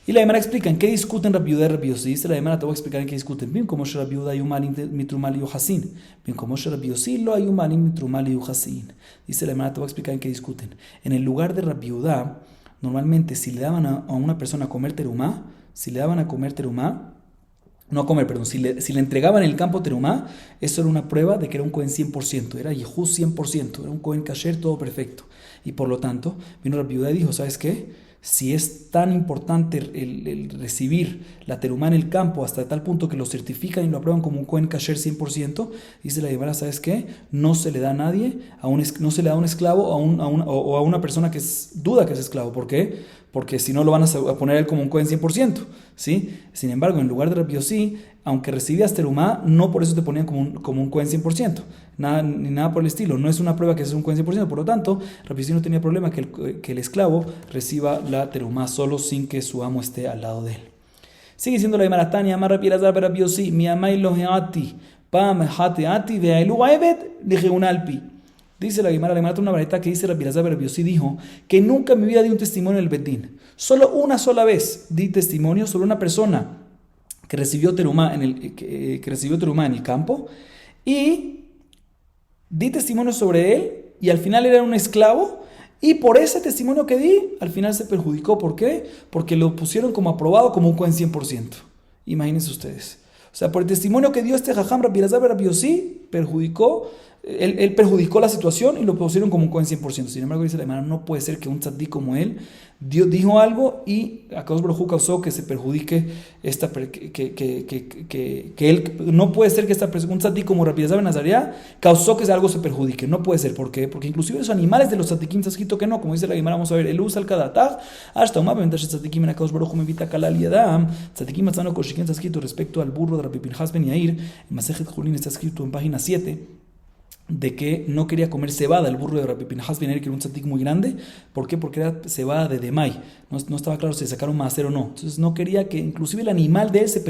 Y la Gemara explica en qué discuten Rabbi Yehuda y Rabbi Yossi. Dice la Gemara, te voy a explicar en qué discuten. Bien, como Rabbi Yehuda ayumalim mitrumal yuhasin. Bien, como Rabbi Yossi lo ayumalim mitrumal yuhasin. Dice la Gemara, te voy a explicar en qué discuten. En el lugar de Rabbi Yehuda, normalmente si le daban a una persona a comer terumá, si le entregaban en el campo terumá, eso era una prueba de que era un Cohen 100%, era Yehú 100%, era un Cohen kasher, todo perfecto. Y por lo tanto, vino Rabbi Yehuda y dijo, ¿sabes qué? Si es tan importante el recibir la terumá en el campo hasta tal punto que lo certifican y lo aprueban como un Cohen kasher 100%, dice la Gemara, ¿sabes qué? No se le da a nadie, no se le da a un esclavo o a una persona que duda que es esclavo. ¿Por qué? Porque si no lo van a poner a él como un Cohen 100%, ¿sí? Sin embargo, en lugar de Rabbi Yossi, aunque recibías terumá, no por eso te ponían como un Cohen 100%, ni nada por el estilo, no es una prueba que es un Cohen 100%, por lo tanto, Rabbi Yossi no tenía problema que el esclavo reciba la terumá solo sin que su amo esté al lado de él. Sigue diciendo la Gemara, Tania, amar Rabbi Elazar Rabbi Yossi, mi amai lo heati, pam hateati ve'elu aebet lejeunalpi. Dice la Gemara, una vareta que dice Rabbi Elazar Rabbi Yossi dijo que nunca en mi vida di un testimonio en el Betín. Solo una sola vez di testimonio sobre una persona que recibió terumá en el campo, y di testimonio sobre él, y al final era un esclavo, y por ese testimonio que di, al final se perjudicó. ¿Por qué? Porque lo pusieron como aprobado como un Cohen 100%. Imagínense ustedes. O sea, por el testimonio que dio este Jajam Rabbi Elazar Rabbi Yossi, él perjudicó la situación y lo pusieron como un Cohen 100%. Sin embargo, dice la Gemara, no puede ser que un tzaddik como él dijo algo y Akadosh Baruj Hu causó que se perjudique que él, no puede ser que un tzaddik como Rabbi Elazar ben Azariah causó que algo se perjudique. No puede ser. ¿Por qué? Porque inclusive los animales de los tzaddikim está escrito que no. Como dice la Gemara, vamos a ver, el usa al kadatag, hasta un mapa, mientras tzaddikim en Akadosh Baruj Hu me invita a kalal y adam, tzaddikim matzano koshikin está escrito respecto al burro de Rabbi Pinhas ben Yair, en Masejet Julin está escrito en página 7. de que no quería comer cebada, el burro de Rabbi Pinhas Ben Yair, que era un tzadik muy grande. ¿Por qué? Porque era cebada de Demay. No estaba claro si sacaron maaser o no. Entonces no quería que inclusive el animal de él se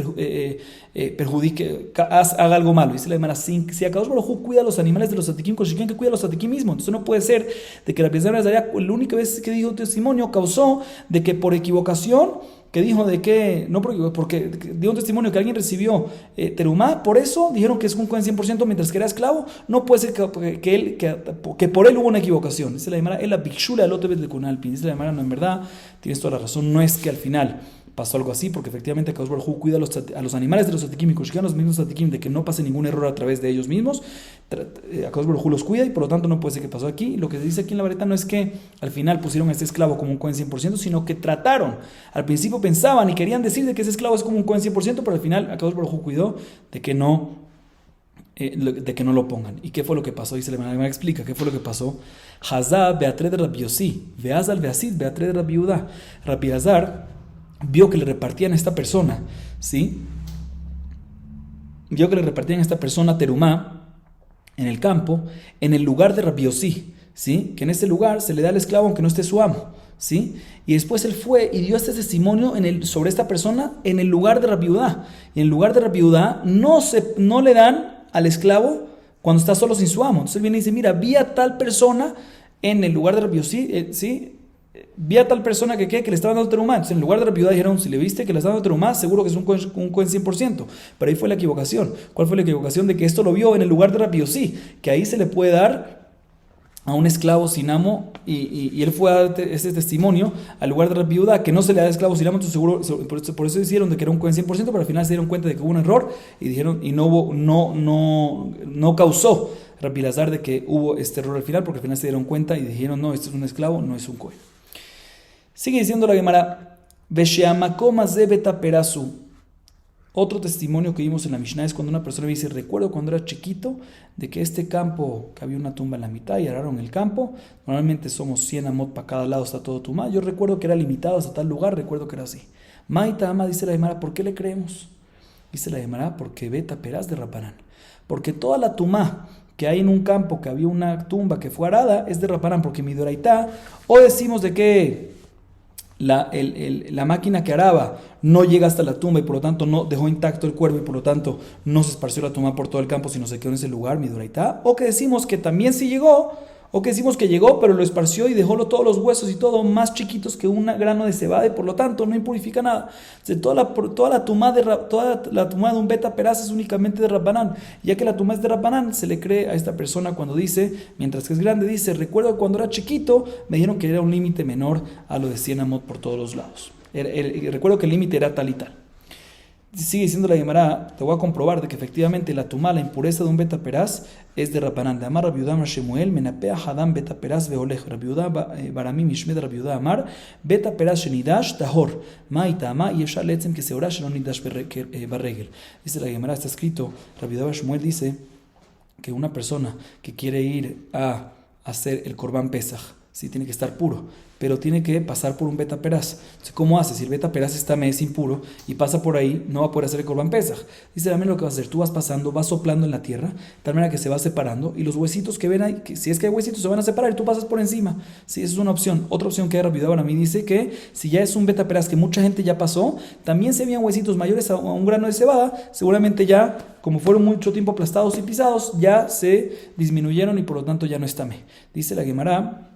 perjudique, haga algo malo. Dice la Gemara, si Akadosh Baruj Hu cuida a los animales de los tzadikim, Koshiken que cuida a los tzadikim mismos. Entonces no puede ser de que la Rabbi Zaria, la única vez que dijo testimonio, causó de que por equivocación, que dijo de que, no porque dio un testimonio que alguien recibió terumá, por eso dijeron que es un Cohen 100%, mientras que era esclavo, no puede ser que por él hubo una equivocación. Dice la Gemara, él la bikshula alotebet de kunalpin. Dice la Gemara, no, en verdad, tienes toda la razón, no es que al final pasó algo así, porque efectivamente Akadosh Baruj Hu cuida a los animales de los tzadikim y koshikan los mismos tzadikim de que no pase ningún error a través de ellos mismos. Akadosh Baruj Hu los cuida y por lo tanto no puede ser que pasó aquí. Lo que se dice aquí en la vareta no es que al final pusieron a este esclavo como un Cohen 100%, sino que trataron. Al principio pensaban y querían decir de que ese esclavo es como un Cohen 100%, pero al final Akadosh Baruj Hu cuidó de que no lo pongan. ¿Y qué fue lo que pasó? Dice la Gemara, explica qué fue lo que pasó. Hazá beatre de Rabbi Yossi, veazal beasid beatre de Rabbi Yehuda. Rabbi Azar vio que le repartían a esta persona, ¿sí? Vio que le repartían a esta persona terumá en el campo, en el lugar de Rabbi Yossi, ¿sí? Que en ese lugar se le da al esclavo aunque no esté su amo, ¿sí? Y después él fue y dio este testimonio sobre esta persona en el lugar de Rabbi Yehuda. Y en el lugar de Rabbi Yehuda no le dan al esclavo cuando está solo sin su amo. Entonces él viene y dice, mira, vi a tal persona en el lugar de Rabbi Yossi, ¿sí? Vi a tal persona que le estaban dando terumá. Entonces en lugar de Rabbi Yehuda dijeron, si le viste que le estaban dando terumá, seguro que es un Cohen 100%. Pero ahí fue la equivocación. ¿Cuál fue la equivocación? De que esto lo vio en el lugar de Rabbi Yossi, que ahí se le puede dar a un esclavo sin amo, y él fue a dar este testimonio al lugar de Rabbi Yehuda, que no se le da a esclavo sin amo. Entonces seguro, por eso hicieron de que era un Cohen 100%, pero al final se dieron cuenta de que hubo un error y dijeron, y no causó Rabbi Elazar de que hubo este error al final, porque al final se dieron cuenta y dijeron, no, esto es un esclavo, no es un Cohen. Sigue diciendo la Gemara, otro testimonio que vimos en la Mishnah es cuando una persona me dice, recuerdo cuando era chiquito de que este campo, que había una tumba en la mitad y araron el campo, normalmente somos 100 amot para cada lado, está todo tumá, yo recuerdo que era limitado hasta tal lugar, recuerdo que era así. Maita ama, dice la Gemara, ¿por qué le creemos? Dice la Gemara, porque beta perás de Raparán, porque toda la tumá que hay en un campo, que había una tumba que fue arada, es de Raparán, porque midoraitá, o decimos de que la máquina que araba no llega hasta la tumba y por lo tanto no dejó intacto el cuerpo y por lo tanto no se esparció la tumba por todo el campo, sino se quedó en ese lugar, midoraitá, o que decimos que también sí llegó, o que decimos que llegó pero lo esparció y dejó todos los huesos y todo más chiquitos que un grano de cebada y por lo tanto no impurifica nada. Toda la tumá de un beta peraz es únicamente de Rabbanán, ya que la tumá es de Rabbanán, se le cree a esta persona cuando dice, mientras que es grande, dice, recuerdo cuando era chiquito me dijeron que era un límite menor a lo de 100 amot por todos los lados. Recuerdo que el límite era tal y tal. Sigue diciendo la Gemara, te voy a comprobar de que efectivamente la tumá, la impureza de un beta peraz es de Rabanán. De Amar Rabbi Yehuda Amar Shemuel, menapea hadam beta peraz veolech. Rabbi Yehuda barami mishmed Rabbi Yehuda Amar, beta peraz shenidash tahor. Maita ama y efshar letzem que seorá shelon nidash barregel. Dice la Gemara, está escrito, Rabbi Yehuda Shemuel dice que una persona que quiere ir a hacer el Korban Pesach, sí tiene que estar puro, pero tiene que pasar por un beta peraz. Entonces, ¿cómo hace? Si el beta peraz está mes impuro y pasa por ahí, no va a poder hacer el Korban Pesach. Dice también lo que vas a hacer, tú vas pasando, vas soplando en la tierra, de tal manera que se va separando y los huesitos que ven ahí, que si es que hay huesitos, se van a separar y tú pasas por encima. Sí, esa es una opción. Otra opción que hay Rabbi Yehuda a mí dice que si ya es un beta peraz que mucha gente ya pasó, también se veían huesitos mayores a un grano de cebada, seguramente ya, como fueron mucho tiempo aplastados y pisados, ya se disminuyeron y por lo tanto ya no está me. Dice la Gemara.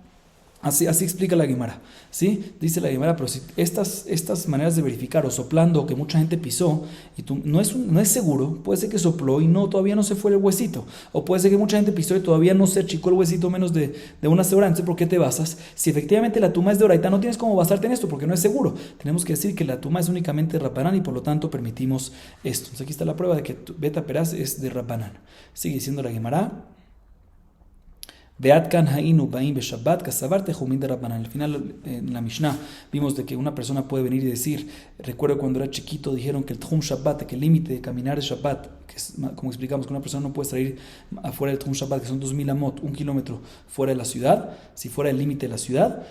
Así explica la Gemara, ¿sí? Dice la Gemara, pero si estas maneras de verificar, o soplando, o que mucha gente pisó, y tú, no es seguro, puede ser que sopló y todavía no se fue el huesito, o puede ser que mucha gente pisó y todavía no se achicó el huesito menos de una hora. Entonces, ¿por qué te basas? Si efectivamente la tumá es de oraitá, no tienes cómo basarte en esto, porque no es seguro. Tenemos que decir que la tumá es únicamente de Rabanán y por lo tanto permitimos esto. Entonces, aquí está la prueba de que beta peraz es de Rabanán. Sigue diciendo la Gemara. Al final, en la Mishnah, vimos de que una persona puede venir y decir, recuerdo cuando era chiquito, dijeron que el Tchum Shabbat, que el límite de caminar es Shabbat, que es, como explicamos, que una persona no puede salir afuera del Tchum Shabbat, que son 2000 amot, 1 kilómetro fuera de la ciudad, si fuera el límite de la ciudad,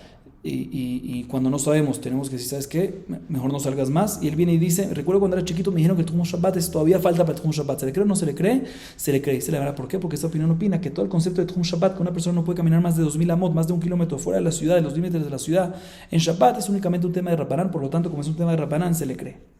y cuando no sabemos, tenemos que decir, ¿sabes qué? Mejor no salgas más. Y él viene y dice, recuerdo cuando era chiquito me dijeron que el Tchum Shabbat todavía falta para el Tchum Shabbat. ¿Se le cree o no se le cree? Se le cree. Se le verá, ¿por qué? Porque esta opinión opina que todo el concepto de Tchum Shabbat, que una persona no puede caminar más de 2000 amot, más de 1 kilómetro fuera de la ciudad, de los límites de la ciudad, en Shabbat es únicamente un tema de Rabbanán, por lo tanto, como es un tema de Rabbanán, se le cree.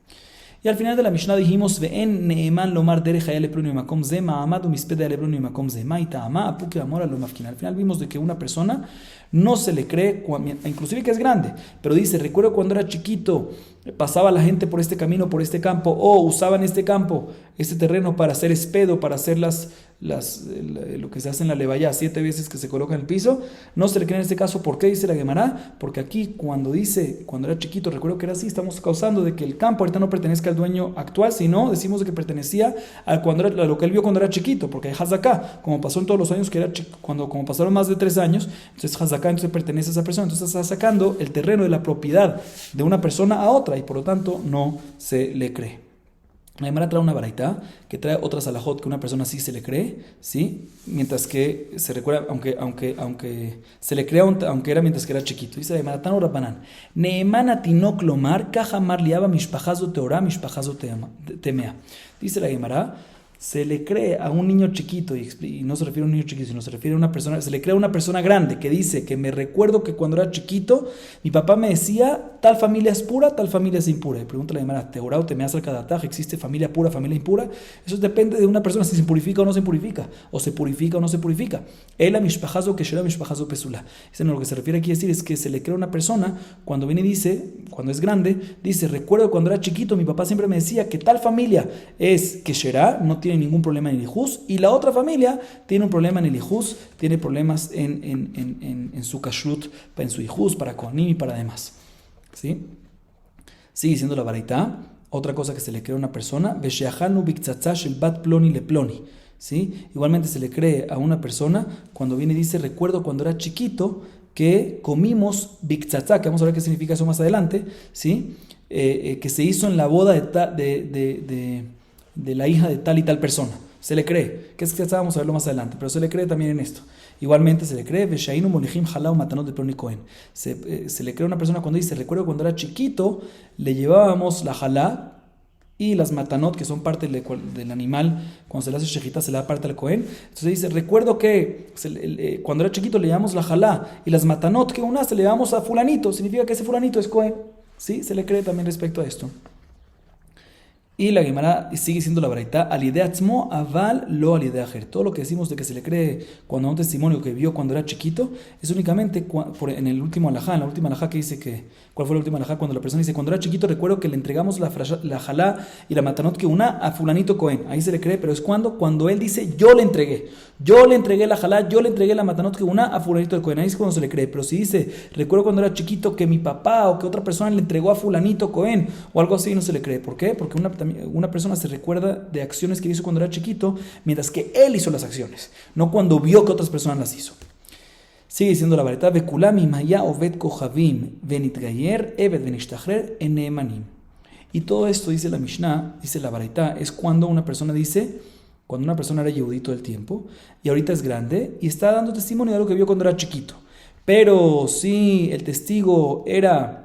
Y al final de la Mishnah dijimos, Ve'en ne'eman lomar derech haya leproni makom ze, ma'amad umisped haya leproni makom ze, ma'ita ama apuke amora lo mafkina. Al final vimos de que una persona no se le cree, inclusive que es grande, pero dice, recuerdo cuando era chiquito, pasaba la gente por este camino, por este campo, o usaban este campo, este terreno para hacer espedo, para hacer lo que se hace en la levaya, 7 veces que se coloca en el piso, no se le cree en este caso. ¿Por qué dice la Gemara? Porque aquí cuando dice, cuando era chiquito, recuerdo que era así, estamos causando de que el campo ahorita no pertenezca al dueño actual, sino decimos de que pertenecía a lo que él vio cuando era chiquito, porque hay Hazaká, como pasó en todos los años que era como pasaron más de 3 años, entonces Hazaká entonces pertenece a esa persona, entonces está sacando el terreno de la propiedad de una persona a otra y por lo tanto no se le cree. La Gemara trae una baraita que trae otras alajot que una persona sí se le cree, ¿sí? Mientras que se recuerda, aunque se le crea, aunque era mientras que era chiquito. Dice la Gemara, Tano Rabbanan, Neemana tinok lomar, kajamar liaba mishpajazo teorá, mishpajazo temea. Dice la Gemara, se le cree a un niño chiquito, y no se refiere a un niño chiquito, sino se refiere a una persona, se le cree a una persona grande que dice que me recuerdo que cuando era chiquito, mi papá me decía, tal familia es pura, tal familia es impura. Y pregunta la Gemara, ¿Teorá o Temeas al Kadataj? ¿Existe familia pura, familia impura? Eso depende de una persona, si se purifica o no se purifica, o se purifica o no se purifica. Ela mishpajazo que shera mishpajazo pesula. Lo que se refiere aquí a decir es que se le cree a una persona cuando viene y dice, cuando es grande, dice, recuerdo cuando era chiquito, mi papá siempre me decía que tal familia es que shera, no tiene ningún problema en el hijuz, y la otra familia tiene un problema en el hijuz, tiene problemas en su kashrut, en su hijuz, para kohanim y para demás. ¿Sí? Sigue diciendo la baraita, otra cosa que se le cree a una persona, vesheachanu biktzatza shel bat ploni le ploni. ¿Sí? Igualmente se le cree a una persona cuando viene y dice, recuerdo cuando era chiquito que comimos biktzatza, que vamos a ver qué significa eso más adelante, ¿sí? Que se hizo en la boda de la hija de tal y tal persona. Se le cree, que es que vamos a verlo más adelante, pero se le cree también en esto. Igualmente se le cree, Veshainu Monejim Halau Matanot de Ploni Cohen. Se le cree a una persona cuando dice, recuerdo cuando era chiquito, le llevábamos la jalá y las matanot, que son parte del animal, cuando se le hace shejita, se le da parte al Cohen. Entonces dice, recuerdo que cuando era chiquito le llevamos la jalá y las matanot, que una se le llevamos a fulanito, significa que ese fulanito es Cohen. ¿Sí? Se le cree también respecto a esto. Y la Gemara sigue siendo la baraita, alideatzmo aval lo alideajer. Todo lo que decimos de que se le cree cuando a un testimonio que vio cuando era chiquito, es únicamente en el último alajá, en la última alajá que dice que, ¿cuál fue la última alajá? Cuando la persona dice, cuando era chiquito recuerdo que le entregamos la jalá y la matanot que una a fulanito Cohen. Ahí se le cree, pero es cuando él dice, yo le entregué la jalá, yo le entregué la matanot que una a fulanito de Cohen. Ahí es cuando se le cree, pero si dice, recuerdo cuando era chiquito que mi papá o que otra persona le entregó a fulanito Cohen o algo así, no se le cree. ¿Por qué? Porque una persona se recuerda de acciones que hizo cuando era chiquito, mientras que él hizo las acciones, no cuando vio que otras personas las hizo. Sigue diciendo la baraita, Vekulami maya oved kohavim venitgayer eved venishtachrer eneemanim. Y todo esto, dice la Mishnah, dice la baraita, es cuando una persona era yehudí todo el tiempo y ahorita es grande y está dando testimonio de lo que vio cuando era chiquito. Pero si el testigo era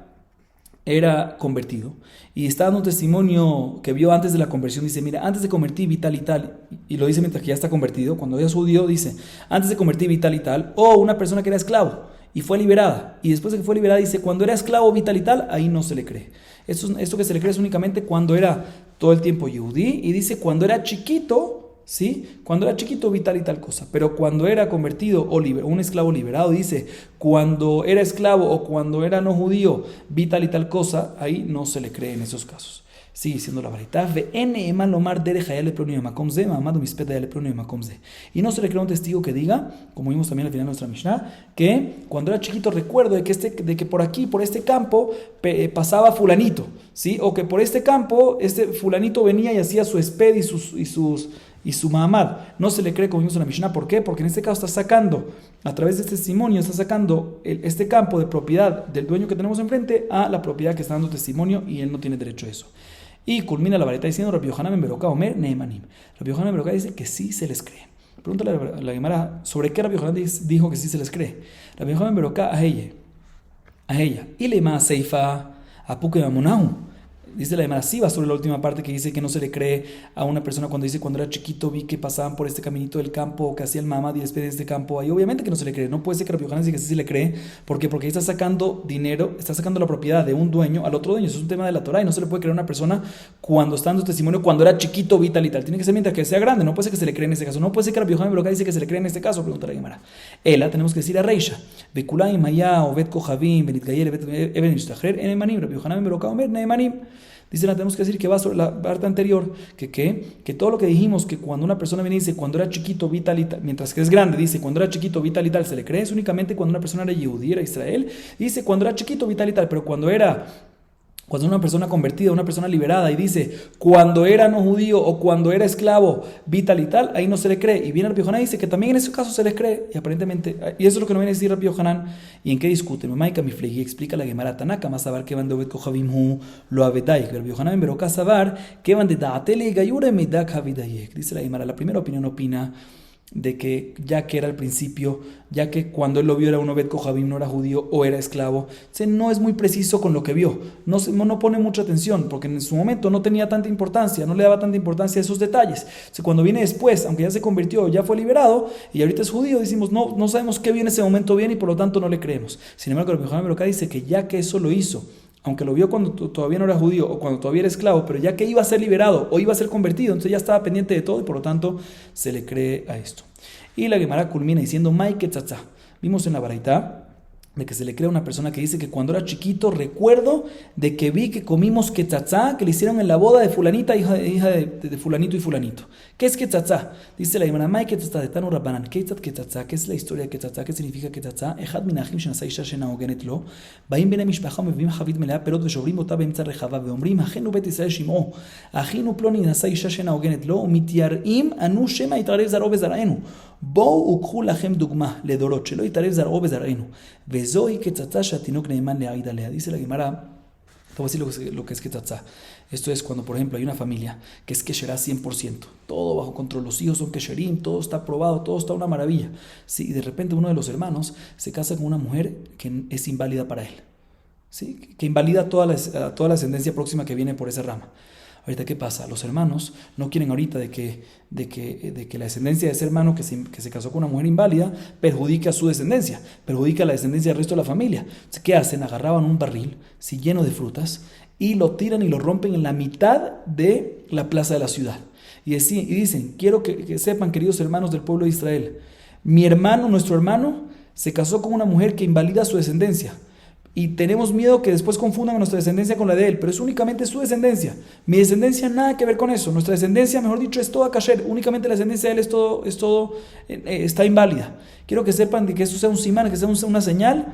convertido y está dando un testimonio que vio antes de la conversión, dice, mira, antes de convertir vi tal y tal, y lo dice mientras que ya está convertido, cuando ya es judío dice, antes de convertir vi tal y tal, o una persona que era esclavo y fue liberada, y después de que fue liberada dice, cuando era esclavo vi tal y tal, ahí no se le cree. Esto que se le cree es únicamente cuando era todo el tiempo yehudí, y dice, cuando era chiquito, ¿sí? Cuando era chiquito vi tal y tal cosa, pero cuando era convertido o un esclavo liberado, dice, cuando era esclavo o cuando era no judío vi tal y tal cosa, ahí no se le cree en esos casos. Sigue siendo la varita, y no se le cree a un testigo que diga, como vimos también al final de nuestra Mishnah, que cuando era chiquito recuerdo de que por aquí, por este campo, pasaba fulanito, ¿sí? O que por este campo, este fulanito venía y hacía su esped y su mahamad. No se le cree, como vimos en la Mishnah. ¿Por qué? Porque en este caso está sacando, a través de este testimonio, está sacando este campo de propiedad del dueño que tenemos enfrente a la propiedad que está dando testimonio y él no tiene derecho a eso. Y culmina la varita diciendo, Rabbi Yohanan ben Beroká omer neemanim. Rabbi Yohanan ben Beroká dice que sí se les cree. Pregúntale a la Gemara, ¿sobre qué Rabbi Yohanan dijo que sí se les cree? Rabbi Yohanan ben Beroká a ella. a ella. Y le más seifa a Pukemamunahu. Dice la Gemara, sí va sobre la última parte que dice que no se le cree a una persona cuando dice cuando era chiquito vi que pasaban por este caminito del campo, que hacía el mamá y después de este campo. Ahí obviamente que no se le cree. No puede ser que Rabbi Yohanan diga que sí se le cree. ¿Por qué? Porque ahí está sacando dinero, está sacando la propiedad de un dueño al otro dueño. Eso es un tema de la Torah y no se le puede creer a una persona cuando está dando testimonio, cuando era chiquito, vi tal y tal. Tiene que ser mientras que sea grande. No puede ser que se le cree en este caso. No puede ser que Rabbi Yohanan dice que se le cree en este caso. Pregunta la Gemara. Ela, tenemos que decir a Reisha. Bekulay, Maya, Obed Kohavim, Benit Gayer, Eben Ishtachrer, Enemanim, Rabbi Yohanan Beroka Omer, Nehemanim. Dice, tenemos que decir que va sobre la parte anterior, que todo lo que dijimos, que cuando una persona viene y dice, cuando era chiquito vi tal y tal, mientras que es grande, dice, cuando era chiquito vi tal y tal, se le cree, es únicamente cuando una persona era Yehudí, era Israel, dice, cuando era chiquito vi tal y tal, pero cuando una persona convertida, una persona liberada y dice, cuando era no judío o cuando era esclavo, vi tal y tal, ahí no se le cree. Y viene Rabbi Yohanan y dice que también en ese caso se les cree. Y aparentemente, y eso es lo que no viene a decir Rabbi Yohanan. ¿Y en qué discuten? Mamaika Miflegi explica la Gemara Tanaka, más saber que van de Obed Kohavim lo abedai. Rabbi Yohanan en Beroka saber que van de Daatele Gayure Midak Havidayek. Dice la Gemara, la primera opinión opina de que ya que era al principio, ya que cuando él lo vio era un Obed Kohavim, no era judío o era esclavo, no es muy preciso con lo que vio, no pone mucha atención, porque en su momento no tenía tanta importancia, no le daba tanta importancia a esos detalles. Cuando viene después, aunque ya se convirtió, ya fue liberado, y ahorita es judío, decimos, no sabemos qué viene ese momento bien, y por lo tanto no le creemos. Sin embargo, el Yohanan Beroka dice que ya que eso lo hizo, aunque lo vio cuando todavía no era judío o cuando todavía era esclavo, pero ya que iba a ser liberado o iba a ser convertido, entonces ya estaba pendiente de todo y por lo tanto se le cree a esto. Y la Gemara culmina diciendo, Maike tzatza. Vimos en la baraita de que se le cree a una persona que dice que cuando era chiquito recuerdo de que vi que comimos quetzazá que le hicieron en la boda de fulanita, hija de fulanito y fulanito. ¿Qué es quetzazá? Dice la Gemara, Mai quetzazá de Tanu Rabbanan, quetzazá, ¿qué es la historia de quetzazá? ¿Qué significa quetzazá? Ejad minachim shenasai isha shenaogenet lo, ba'im bnei mishpacha mevim chavit melea perot veshobrim ota be'emtza rechava ve'omrim achenu bet Israel shim'o, achinu ploni nasai isha shenaogenet lo, umityarim anu shema yitarev zaro bezaraenu. בואו וקחו לכם דוגמה לדורות, שלא יתערב זרעו בזרענו, וזוהי קצצה שהתינוק נאמן להעיד עליה. Dice la Gemara, te voy a decir lo que es quetzazá. Esto es cuando, por ejemplo, hay una familia que es kesherá 100%, todo bajo control, los hijos son kesherim, todo está aprobado, todo está una maravilla. Sí, y de repente uno de los hermanos se casa con una mujer que es inválida para él, ¿sí? Que invalida toda la ascendencia próxima que viene por esa rama. Ahorita, ¿qué pasa? Los hermanos no quieren ahorita de que la descendencia de ese hermano que se casó con una mujer inválida perjudique a su descendencia, perjudique a la descendencia del resto de la familia. Entonces, ¿qué hacen? Agarraban un barril lleno de frutas y lo tiran y lo rompen en la mitad de la plaza de la ciudad. Y dicen, quiero que sepan, queridos hermanos del pueblo de Israel, nuestro hermano, se casó con una mujer que invalida su descendencia. Y tenemos miedo que después confundan a nuestra descendencia con la de él, pero es únicamente su descendencia. Mi descendencia nada que ver con eso. Nuestra descendencia, mejor dicho, es toda kasher. Únicamente la descendencia de él está inválida. Quiero que sepan de que eso sea un simán, que sea una señal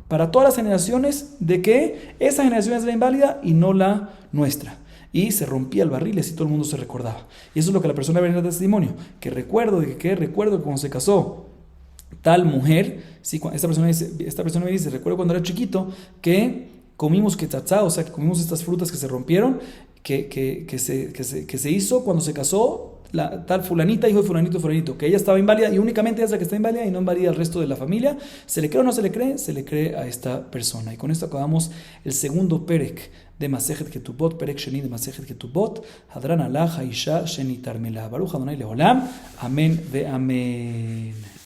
para todas las generaciones de que esa generación es la inválida y no la nuestra. Y se rompía el barril y así todo el mundo se recordaba. Y eso es lo que la persona viene a dar testimonio. Recuerdo que cuando se casó tal mujer, sí, esta persona me dice, recuerdo cuando era chiquito que comimos quetzazá, o sea, que comimos estas frutas que se rompieron, que se hizo cuando se casó la tal fulanita, hijo de fulanito, que ella estaba inválida y únicamente ella es la que está inválida y no invalida al resto de la familia. ¿Se le cree o no se le cree? Se le cree a esta persona. Y con esto acabamos el segundo perek de Masejet Ketubot, perek sheni de Masejet Ketubot, Hadran Allah, Haisha, Sheni Tarmela, Baruch Adonai Leolam, Amén ve Amén.